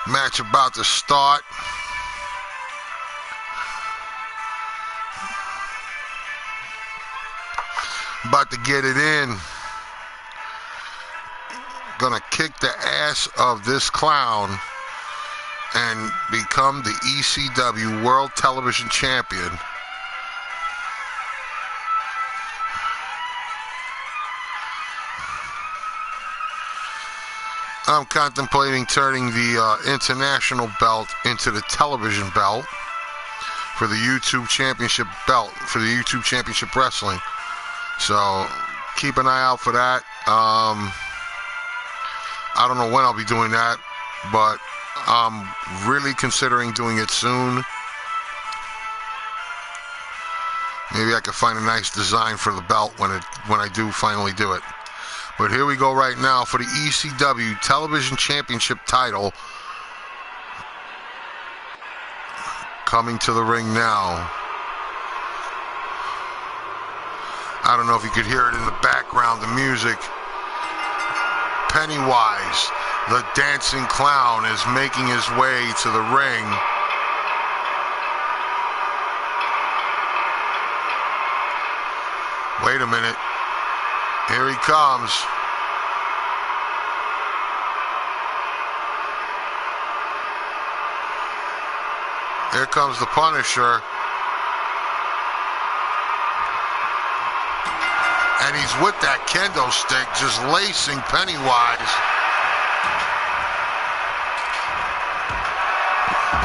Match about to start. About to get it in. Gonna kick the ass of this clown and become the ECW World Television Champion. I'm contemplating turning the international belt into the television belt for the YouTube Championship belt, for the YouTube Championship Wrestling. So keep an eye out for that. I don't know when I'll be doing that, but I'm really considering doing it soon. Maybe I could find a nice design for the belt when I do finally do it. But here we go right now for the ECW Television Championship title. Coming to the ring now. I don't know if you could hear it in the background, the music. Pennywise, the dancing clown, is making his way to the ring. Wait a minute. Here he comes. Here comes the Punisher. And he's with that kendo stick, just lacing Pennywise.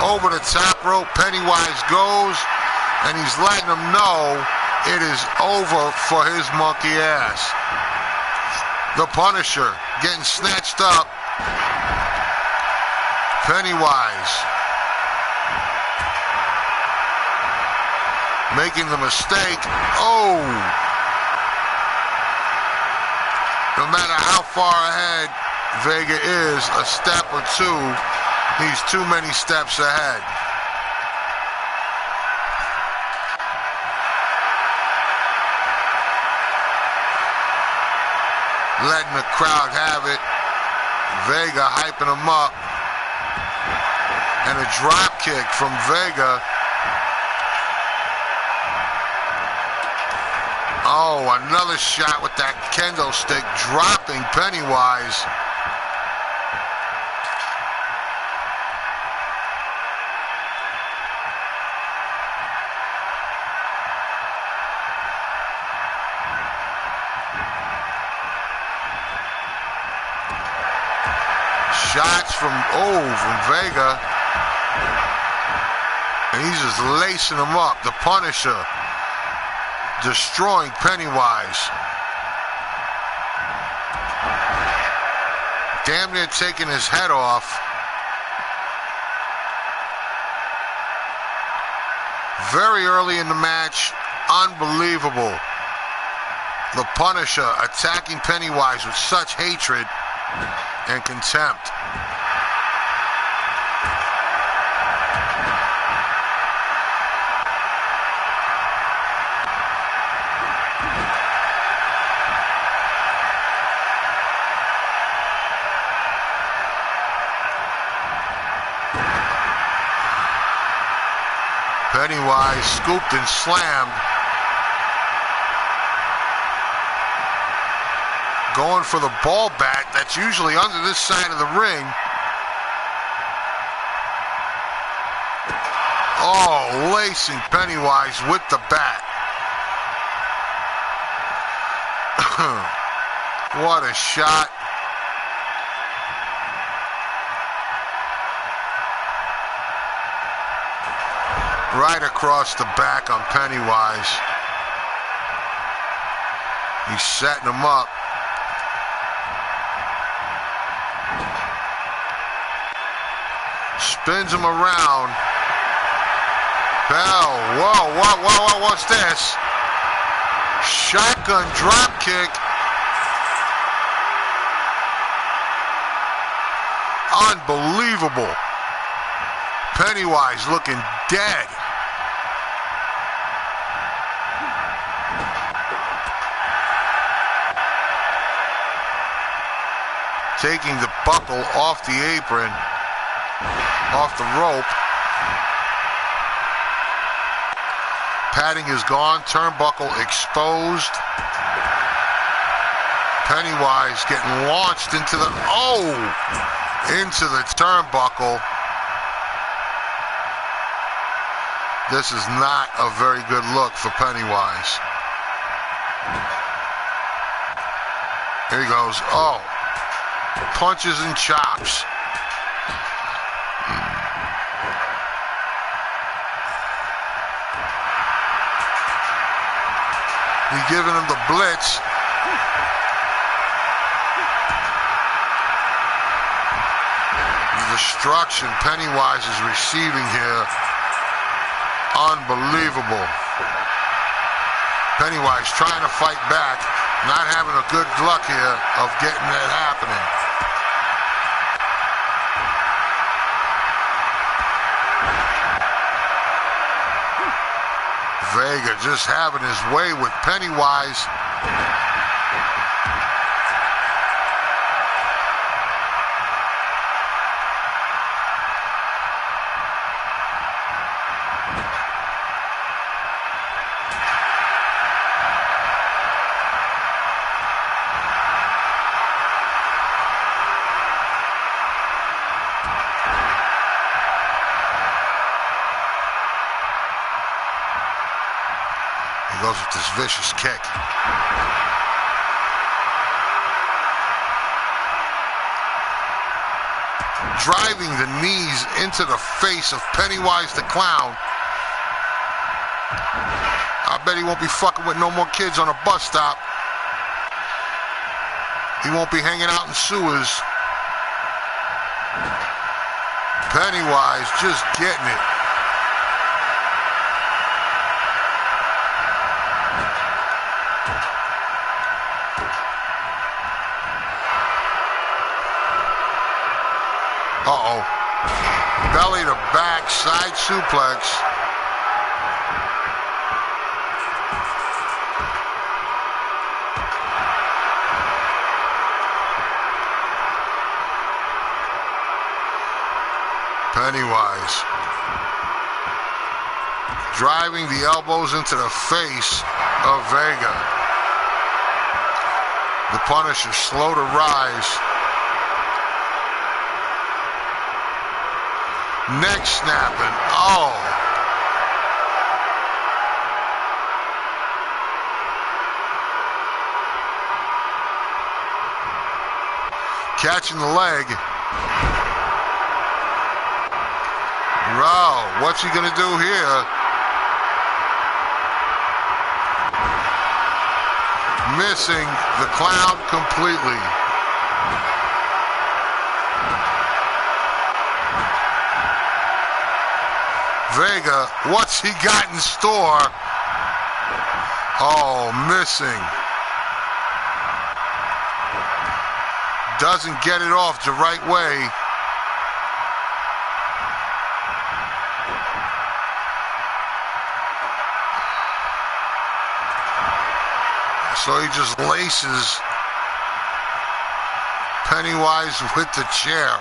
Over the top rope, Pennywise goes, and he's letting him know it is over for his monkey ass. The Punisher getting snatched up. Pennywise making the mistake. Oh! No matter how far ahead Vega is, a step or two, he's too many steps ahead. Letting the crowd have it. Vega hyping him up. And a drop kick from Vega. Oh, another shot with that kendo stick, dropping Pennywise. Shots from Vega. And he's just lacing him up. The Punisher destroying Pennywise. Damn near taking his head off. Very early in the match, unbelievable. The Punisher attacking Pennywise with such hatred and contempt. Pennywise scooped and slammed. Going for the ball bat that's usually under this side of the ring. Oh, lacing Pennywise with the bat. What a shot. Right across the back on Pennywise. He's setting him up. Spins him around. Bell, whoa, what's this? Shotgun drop kick. Unbelievable. Pennywise looking dead. Taking the buckle off the apron, off the rope. Padding is gone, turnbuckle exposed. Pennywise getting launched into the turnbuckle. This is not a very good look for Pennywise. Here he goes. Oh. Punches and chops. He's giving him the blitz. The destruction Pennywise is receiving here. Unbelievable. Pennywise trying to fight back, not having a good luck here of getting that happening. Vega just having his way with Pennywise. Goes with this vicious kick. Driving the knees into the face of Pennywise the Clown. I bet he won't be fucking with no more kids on a bus stop. He won't be hanging out in sewers. Pennywise just getting it. Uh-oh. Belly to back, side suplex. Pennywise. Driving the elbows into the face of Vega. The Punisher slow to rise. Neck snapping. Oh. Catching the leg. Wow, what's he gonna do here? Missing the Clown completely. Vega, what's he got in store? Oh, missing. Doesn't get it off the right way. So he just laces Pennywise with the chair.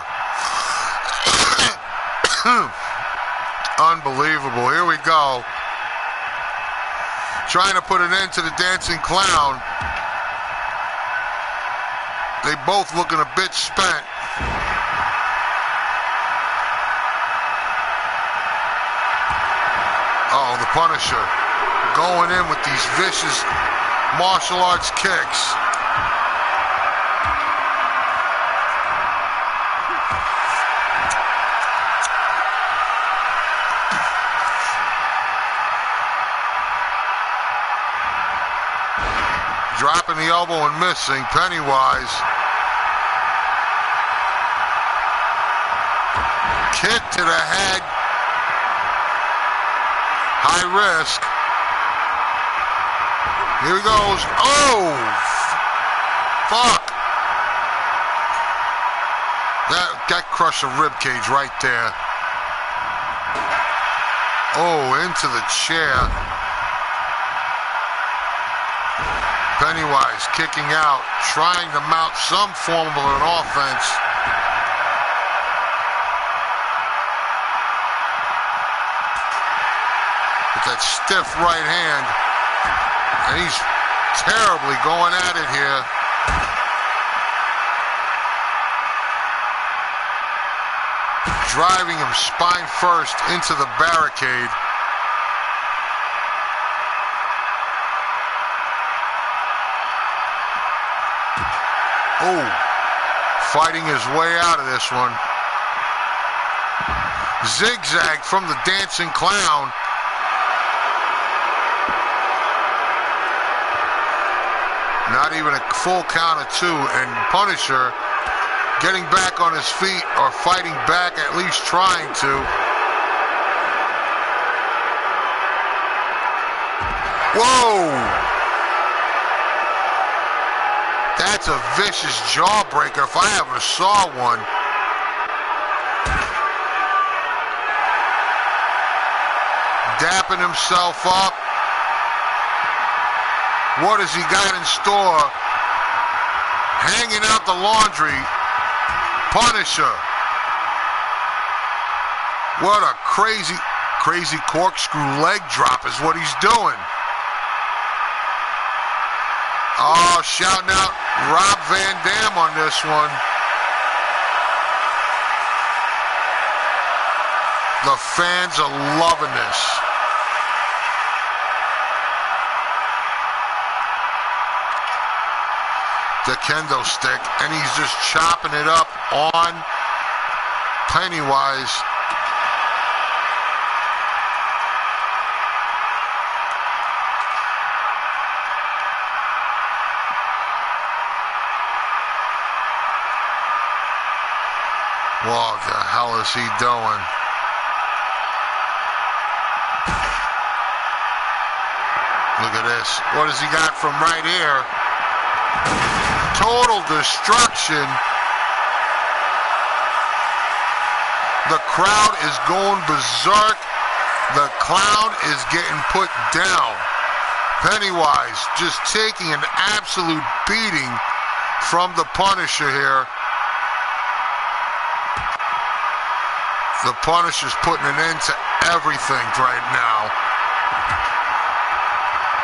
Unbelievable. Here we go. Trying to put an end to the dancing clown. They both looking a bit spent. Oh, the Punisher going in with these vicious martial arts kicks. Dropping the elbow and missing. Pennywise. Kick to the head. High risk. Here he goes. Oh! Fuck. That crushed a rib cage right there. Oh, into the chair. Pennywise kicking out, trying to mount some form of an offense. With that stiff right hand. And he's terribly going at it here. Driving him spine first into the barricade. Oh, fighting his way out of this one. Zigzag from the dancing clown. Not even a full count of two, and Punisher getting back on his feet or fighting back, at least trying to. Whoa! That's a vicious jawbreaker if I ever saw one. Dapping himself up. What has he got in store? Hanging out the laundry. Punisher. What a crazy corkscrew leg drop is what he's doing. Oh, shouting out Rob Van Dam on this one. The fans are loving this. The kendo stick, and he's just chopping it up on Pennywise. What the hell is he doing? Look at this. What has he got from right here? Total destruction. The crowd is going berserk. The clown is getting put down. Pennywise just taking an absolute beating from the Punisher here. The Punisher's putting an end to everything right now.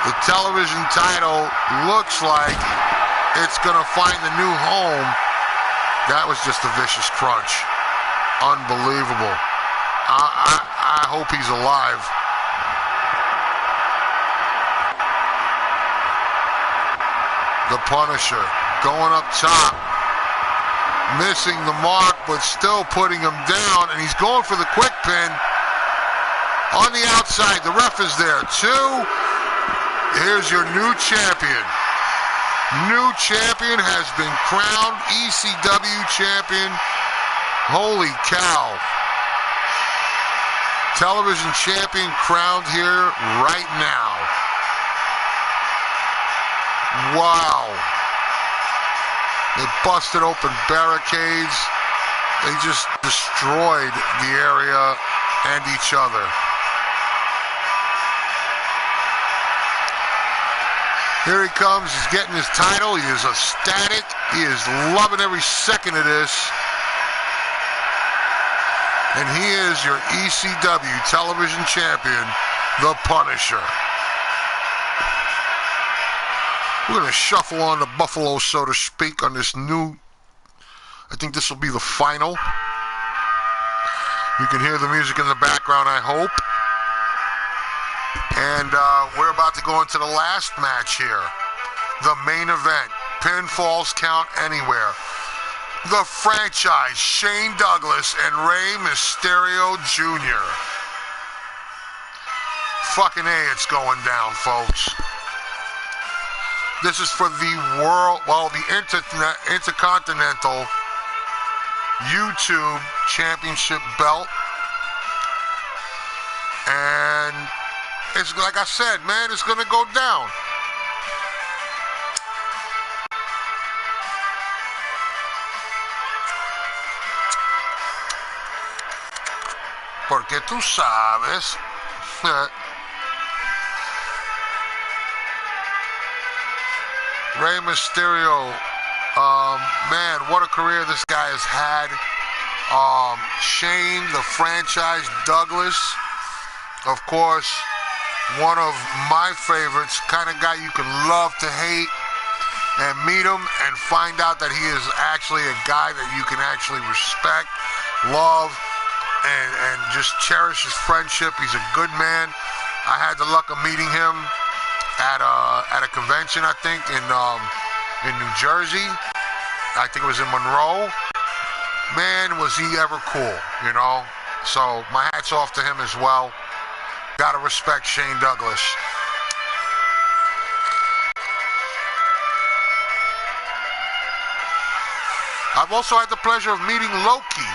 The television title looks like it's going to find a new home. That was just a vicious crunch. Unbelievable. I hope he's alive. The Punisher going up top. Missing the mark, but still putting him down, and he's going for the quick pin on the outside. The ref is there too. Here's your new champion. New champion has been crowned ECW champion. Holy cow. Television champion crowned here right now. Wow. They busted open barricades. They just destroyed the area and each other. Here he comes. He's getting his title. He is ecstatic. He is loving every second of this. And he is your ECW television champion, The Punisher. We're going to shuffle on the Buffalo, so to speak, on this new, I think this will be the final. You can hear the music in the background, I hope. And we're about to go into the last match here. The main event, Pinfalls Count Anywhere. The franchise, Shane Douglas and Rey Mysterio Jr. Fucking A, it's going down, folks. This is for the world, well, the Intercontinental YouTube Championship belt. And it's like I said, man, it's going to go down. Porque tú sabes. Rey Mysterio, man, what a career this guy has had. Shane, the franchise, Douglas, of course, one of my favorites, kind of guy you can love to hate, and meet him and find out that he is actually a guy that you can actually respect, love, and just cherish his friendship. He's a good man. I had the luck of meeting him at a convention, I think, in New Jersey. I think it was in Monroe. Man, was he ever cool, you know? So my hat's off to him as well. Gotta respect Shane Douglas. I've also had the pleasure of meeting Loki.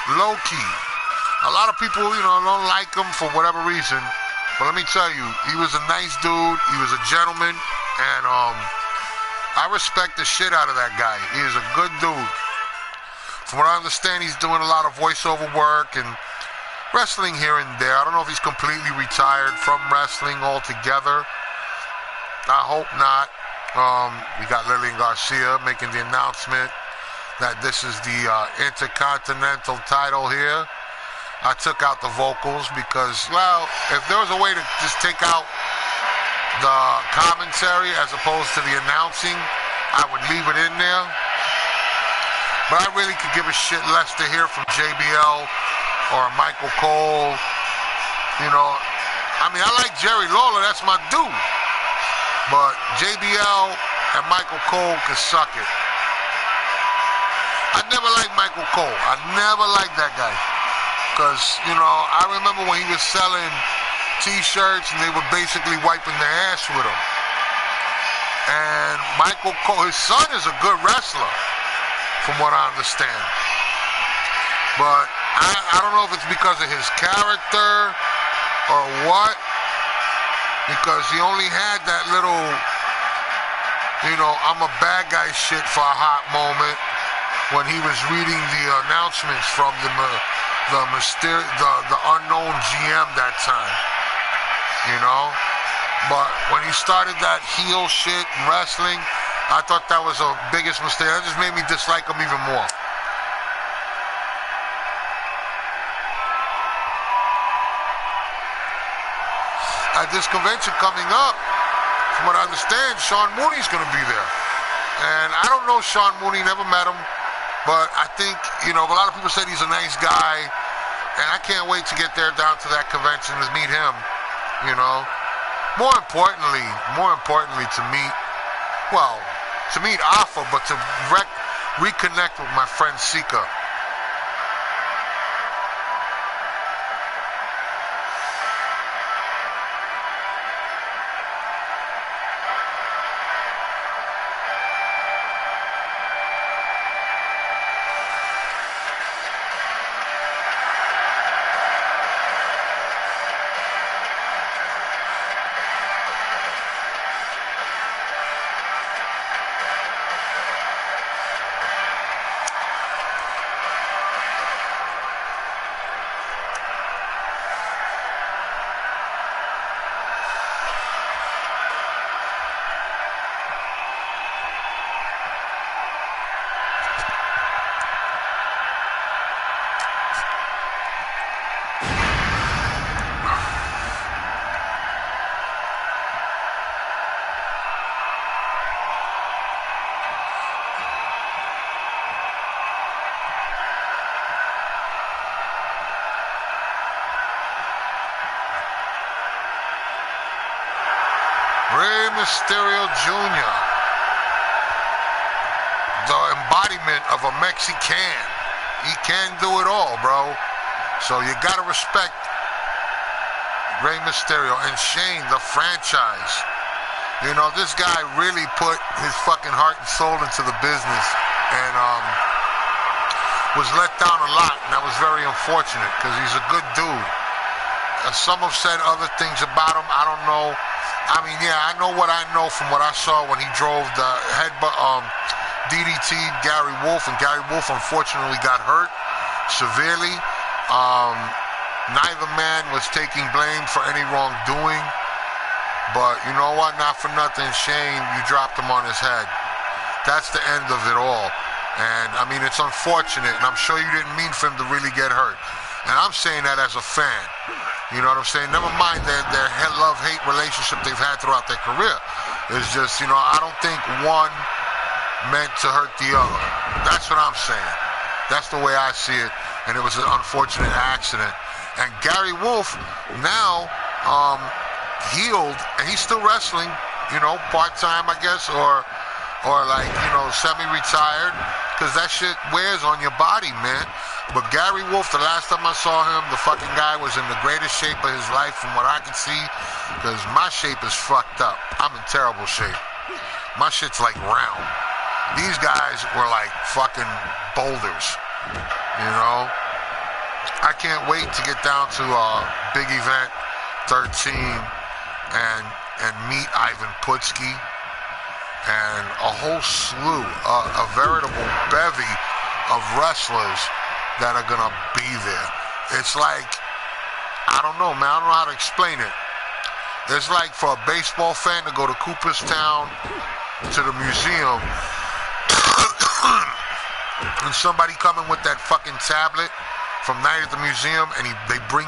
A lot of people, you know, don't like him for whatever reason. But let me tell you, he was a nice dude. He was a gentleman. And I respect the shit out of that guy. He is a good dude. From what I understand, he's doing a lot of voiceover work and wrestling here and there. I don't know if he's completely retired from wrestling altogether. I hope not. We got Lillian Garcia making the announcement that this is the Intercontinental title here. I took out the vocals because, well, if there was a way to just take out the commentary as opposed to the announcing, I would leave it in there. But I really could give a shit less to hear from JBL or Michael Cole. You know, I mean, I like Jerry Lawler, that's my dude. But JBL and Michael Cole can suck it. I never liked Michael Cole. I never liked that guy. Because, you know, I remember when he was selling T-shirts and they were basically wiping their ass with him. And Michael Cole, his son is a good wrestler, from what I understand. But I don't know if it's because of his character or what. Because he only had that little, you know, I'm a bad guy shit for a hot moment when he was reading the announcements from the unknown GM that time, you know. But when he started that heel shit in wrestling, I thought that was the biggest mistake. That just made me dislike him even more. At this convention coming up, from what I understand, Sean Mooney's going to be there. And I don't know Sean Mooney, never met him, but I think, you know, a lot of people said he's a nice guy, and I can't wait to get there down to that convention to meet him, you know. More importantly to meet Alpha, but to reconnect with my friend Sika. Rey Mysterio Jr., the embodiment of a Mexican. He can do it all, bro. So you gotta respect Rey Mysterio and Shane, the franchise. You know, this guy really put his fucking heart and soul into the business and was let down a lot, and that was very unfortunate because he's a good dude. Some have said other things about him. I don't know. I mean, yeah, I know what I know from what I saw when he drove the DDT Gary Wolf, and Gary Wolf unfortunately got hurt severely. Neither man was taking blame for any wrongdoing, but you know what? Not for nothing, Shane, you dropped him on his head. That's the end of it all. And I mean, it's unfortunate, and I'm sure you didn't mean for him to really get hurt. And I'm saying that as a fan. You know what I'm saying? Never mind their love-hate relationship they've had throughout their career. It's just, you know, I don't think one meant to hurt the other. That's what I'm saying. That's the way I see it. And it was an unfortunate accident. And Gary Wolf now healed, and he's still wrestling, you know, part-time, I guess, or like, you know, semi-retired, because that shit wears on your body, man. But Gary Wolf, the last time I saw him, the fucking guy was in the greatest shape of his life from what I can see, because my shape is fucked up. I'm in terrible shape. My shit's like round. These guys were like fucking boulders, you know? I can't wait to get down to Big Event 13 and meet Ivan Putski and a whole slew, a veritable bevy of wrestlers that are gonna be there. It's like, I don't know, man, I don't know how to explain it. It's like for a baseball fan to go to Cooperstown to the museum and somebody coming with that fucking tablet from Night at the Museum, and they bring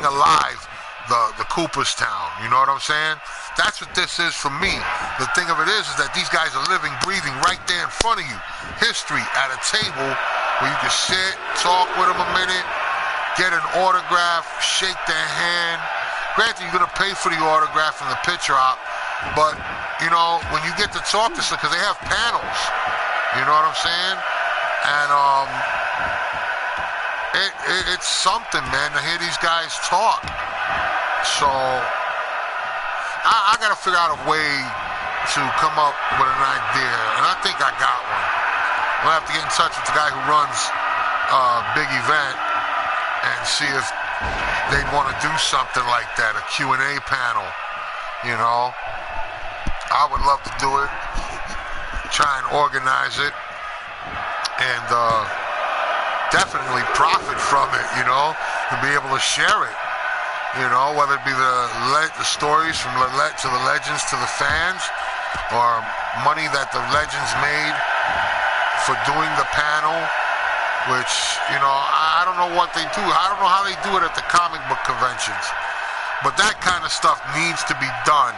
alive the Cooperstown. You know what I'm saying? That's what this is for me. The thing of it is that these guys are living, breathing right there in front of you. History at a table where you can sit, talk with them a minute, get an autograph, shake their hand. Granted, you're gonna pay for the autograph and the picture op, but you know, when you get to talk to them, because they have panels, you know what I'm saying? And it's something, man, to hear these guys talk. So I gotta figure out a way to come up with an idea, and I think I got one. I'll have to get in touch with the guy who runs big event and see if they'd want to do something like that, a Q&A panel, you know. I would love to do it, try and organize it, and definitely profit from it, you know, and be able to share it, you know, whether it be the stories from the legends to the fans, or money that the legends made for doing the panel, which, you know, I don't know what they do. I don't know how they do it at the comic book conventions, but that kind of stuff needs to be done.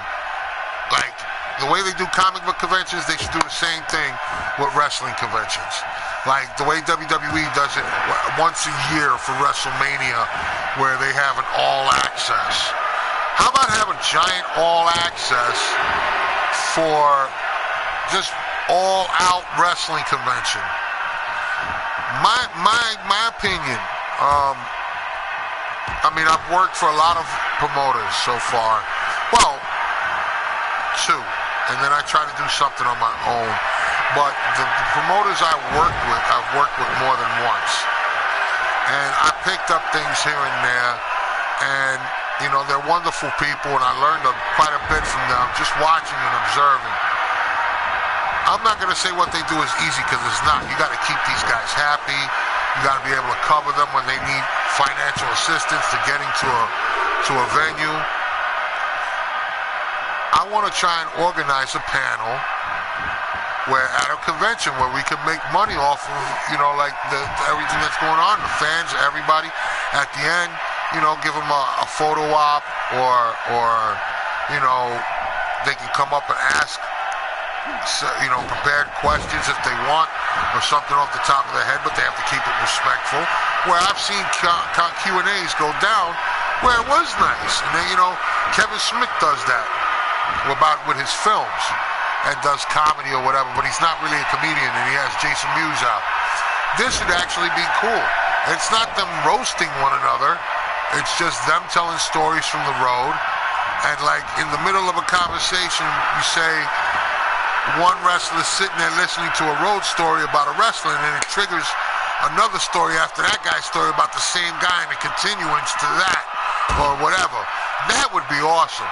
Like, the way they do comic book conventions, they should do the same thing with wrestling conventions. Like the way WWE does it once a year for WrestleMania, where they have an all-access. How about having giant all-access for just all-out wrestling convention? My opinion, I mean, I've worked for a lot of promoters so far. Well, 2. And then I try to do something on my own. But the promoters I've worked with more than once. And I picked up things here and there. And, you know, they're wonderful people, and I learned quite a bit from them just watching and observing. I'm not going to say what they do is easy, because it's not. You got to keep these guys happy. You got to be able to cover them when they need financial assistance to getting to a venue. I want to try and organize a panel where at a convention where we can make money off of, you know, like everything that's going on, the fans, everybody. At the end, you know, give them a photo op, or you know, they can come up and ask, you know, prepared questions if they want, or something off the top of their head, but they have to keep it respectful. Where I've seen Q&As go down where it was nice. And then, you know, Kevin Smith does that with his films and does comedy or whatever, but he's not really a comedian, and he has Jason Mewes out. This would actually be cool. It's not them roasting one another. It's just them telling stories from the road. And like in the middle of a conversation, you say, one wrestler sitting there listening to a road story about a wrestler, and then it triggers another story after that guy's story about the same guy, and a continuance to that, or whatever. That would be awesome.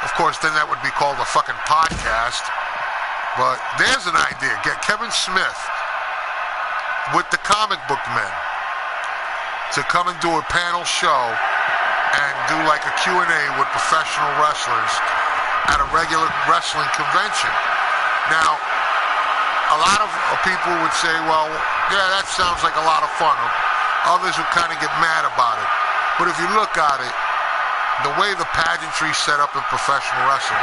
Of course, then that would be called a fucking podcast. But there's an idea. Get Kevin Smith with the comic book men to come and do a panel show and do like a Q&A with professional wrestlers at a regular wrestling convention. Now, a lot of people would say, well, yeah, that sounds like a lot of fun. Others would kind of get mad about it. But if you look at it, the way the pageantry's set up in professional wrestling,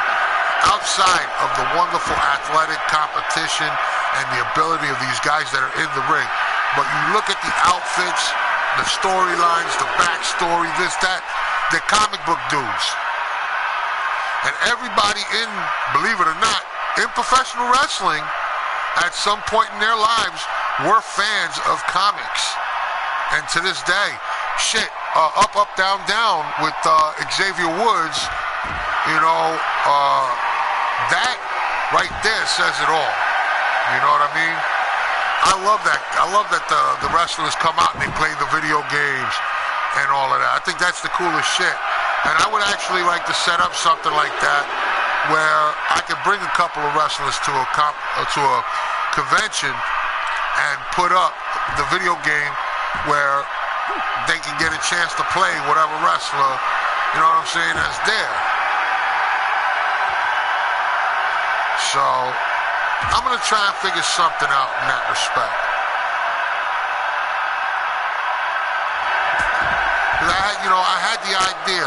outside of the wonderful athletic competition and the ability of these guys that are in the ring, but you look at the outfits, the storylines, the backstory, this, that, they're comic book dudes. And everybody in, believe it or not, in professional wrestling, at some point in their lives, were fans of comics. And to this day, shit, Up, Up, Down, Down with Xavier Woods, you know, that right there says it all. You know what I mean? I love that. I love that the wrestlers come out and they play the video games and all of that. I think that's the coolest shit. And I would actually like to set up something like that where I could bring a couple of wrestlers to a convention and put up the video game where they can get a chance to play whatever wrestler you know what I'm saying, that's there. So I'm going to try and figure something out in that respect. Because I had the idea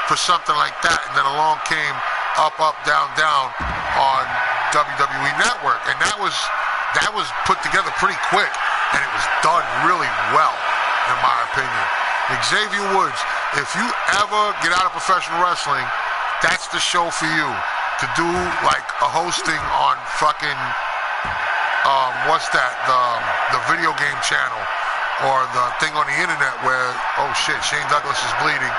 for something like that, and then along came Up, Up, Down, Down on WWE Network, and that was put together pretty quick, and it was done really well, in my opinion. Xavier Woods, if you ever get out of professional wrestling, that's the show for you. To do like a hosting on fucking what's that, the video game channel, or the thing on the internet where, oh shit, Shane Douglas is bleeding,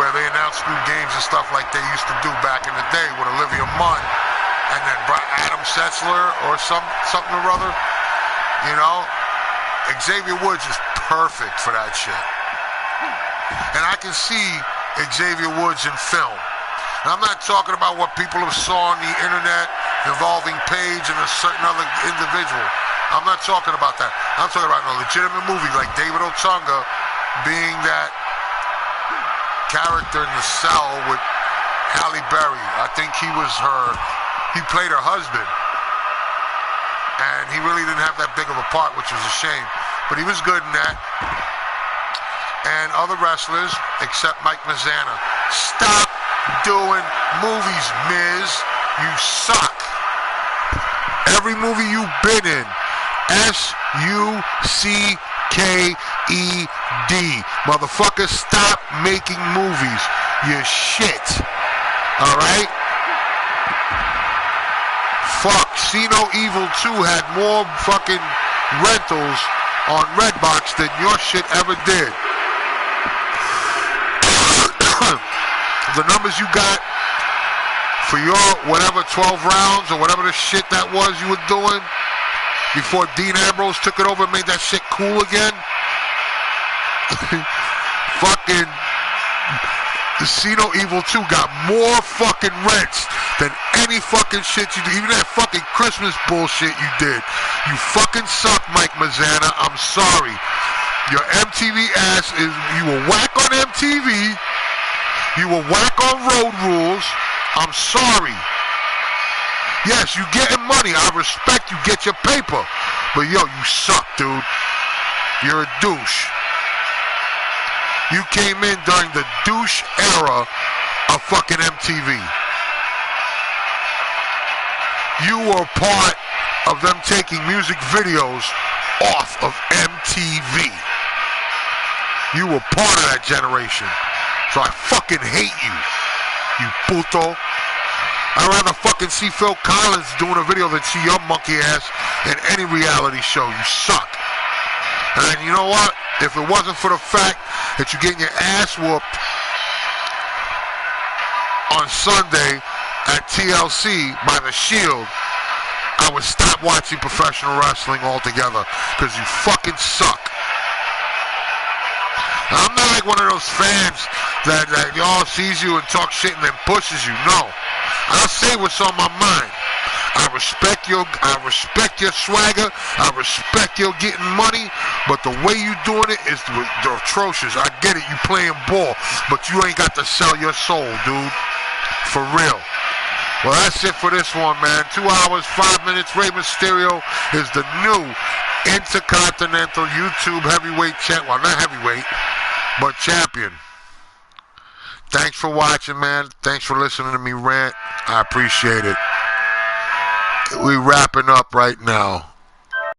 where they announce new games and stuff like they used to do back in the day with Olivia Munn and then Adam Setzler or something or other. You know, Xavier Woods is perfect for that shit. And I can see Xavier Woods in film. And I'm not talking about what people have saw on the internet involving Paige and a certain other individual. I'm not talking about that. I'm talking about a legitimate movie like David Otunga being that character in The Cell with Halle Berry. I think he played her husband. And he really didn't have that big of a part, which was a shame. But he was good in that. And other wrestlers, except Mike Mazzana. Stop doing movies, Miz. You suck. Every movie you've been in, S-U-C-K-E-D. Motherfucker, stop making movies. You shit. Alright? Fuck. See No Evil 2 had more fucking rentals on Redbox than your shit ever did. The numbers you got for your whatever 12 rounds or whatever the shit that was you were doing before Dean Ambrose took it over and made that shit cool again. Fucking See No Evil 2 got more fucking rents than any fucking shit you do. Even that fucking Christmas bullshit you did. You fucking suck, Mike Mazzana. I'm sorry. Your MTV ass is, you were whack on MTV. You were whack on Road Rules. I'm sorry. Yes, you getting money. I respect you. Get your paper. But yo, you suck, dude. You're a douche. You came in during the douche era of fucking MTV. You were part of them taking music videos off of MTV. You were part of that generation. So I fucking hate you, you puto. I'd rather fucking see Phil Collins doing a video than see your monkey ass in any reality show. You suck. And you know what? If it wasn't for the fact that you're getting your ass whooped on Sunday at TLC by The Shield, I would stop watching professional wrestling altogether because you fucking suck. I'm not like one of those fans that y'all sees you and talk shit and then pushes you. No. I'll say what's on my mind. I respect your swagger. I respect your getting money. But the way you doing it is atrocious. I get it, you playing ball. But you ain't got to sell your soul, dude. For real. Well, that's it for this one, man. 2 hours, 5 minutes. Rey Mysterio is the new Intercontinental YouTube heavyweight champ. Well, not heavyweight, but champion. Thanks for watching, man. Thanks for listening to me rant. I appreciate it. We wrapping up right now.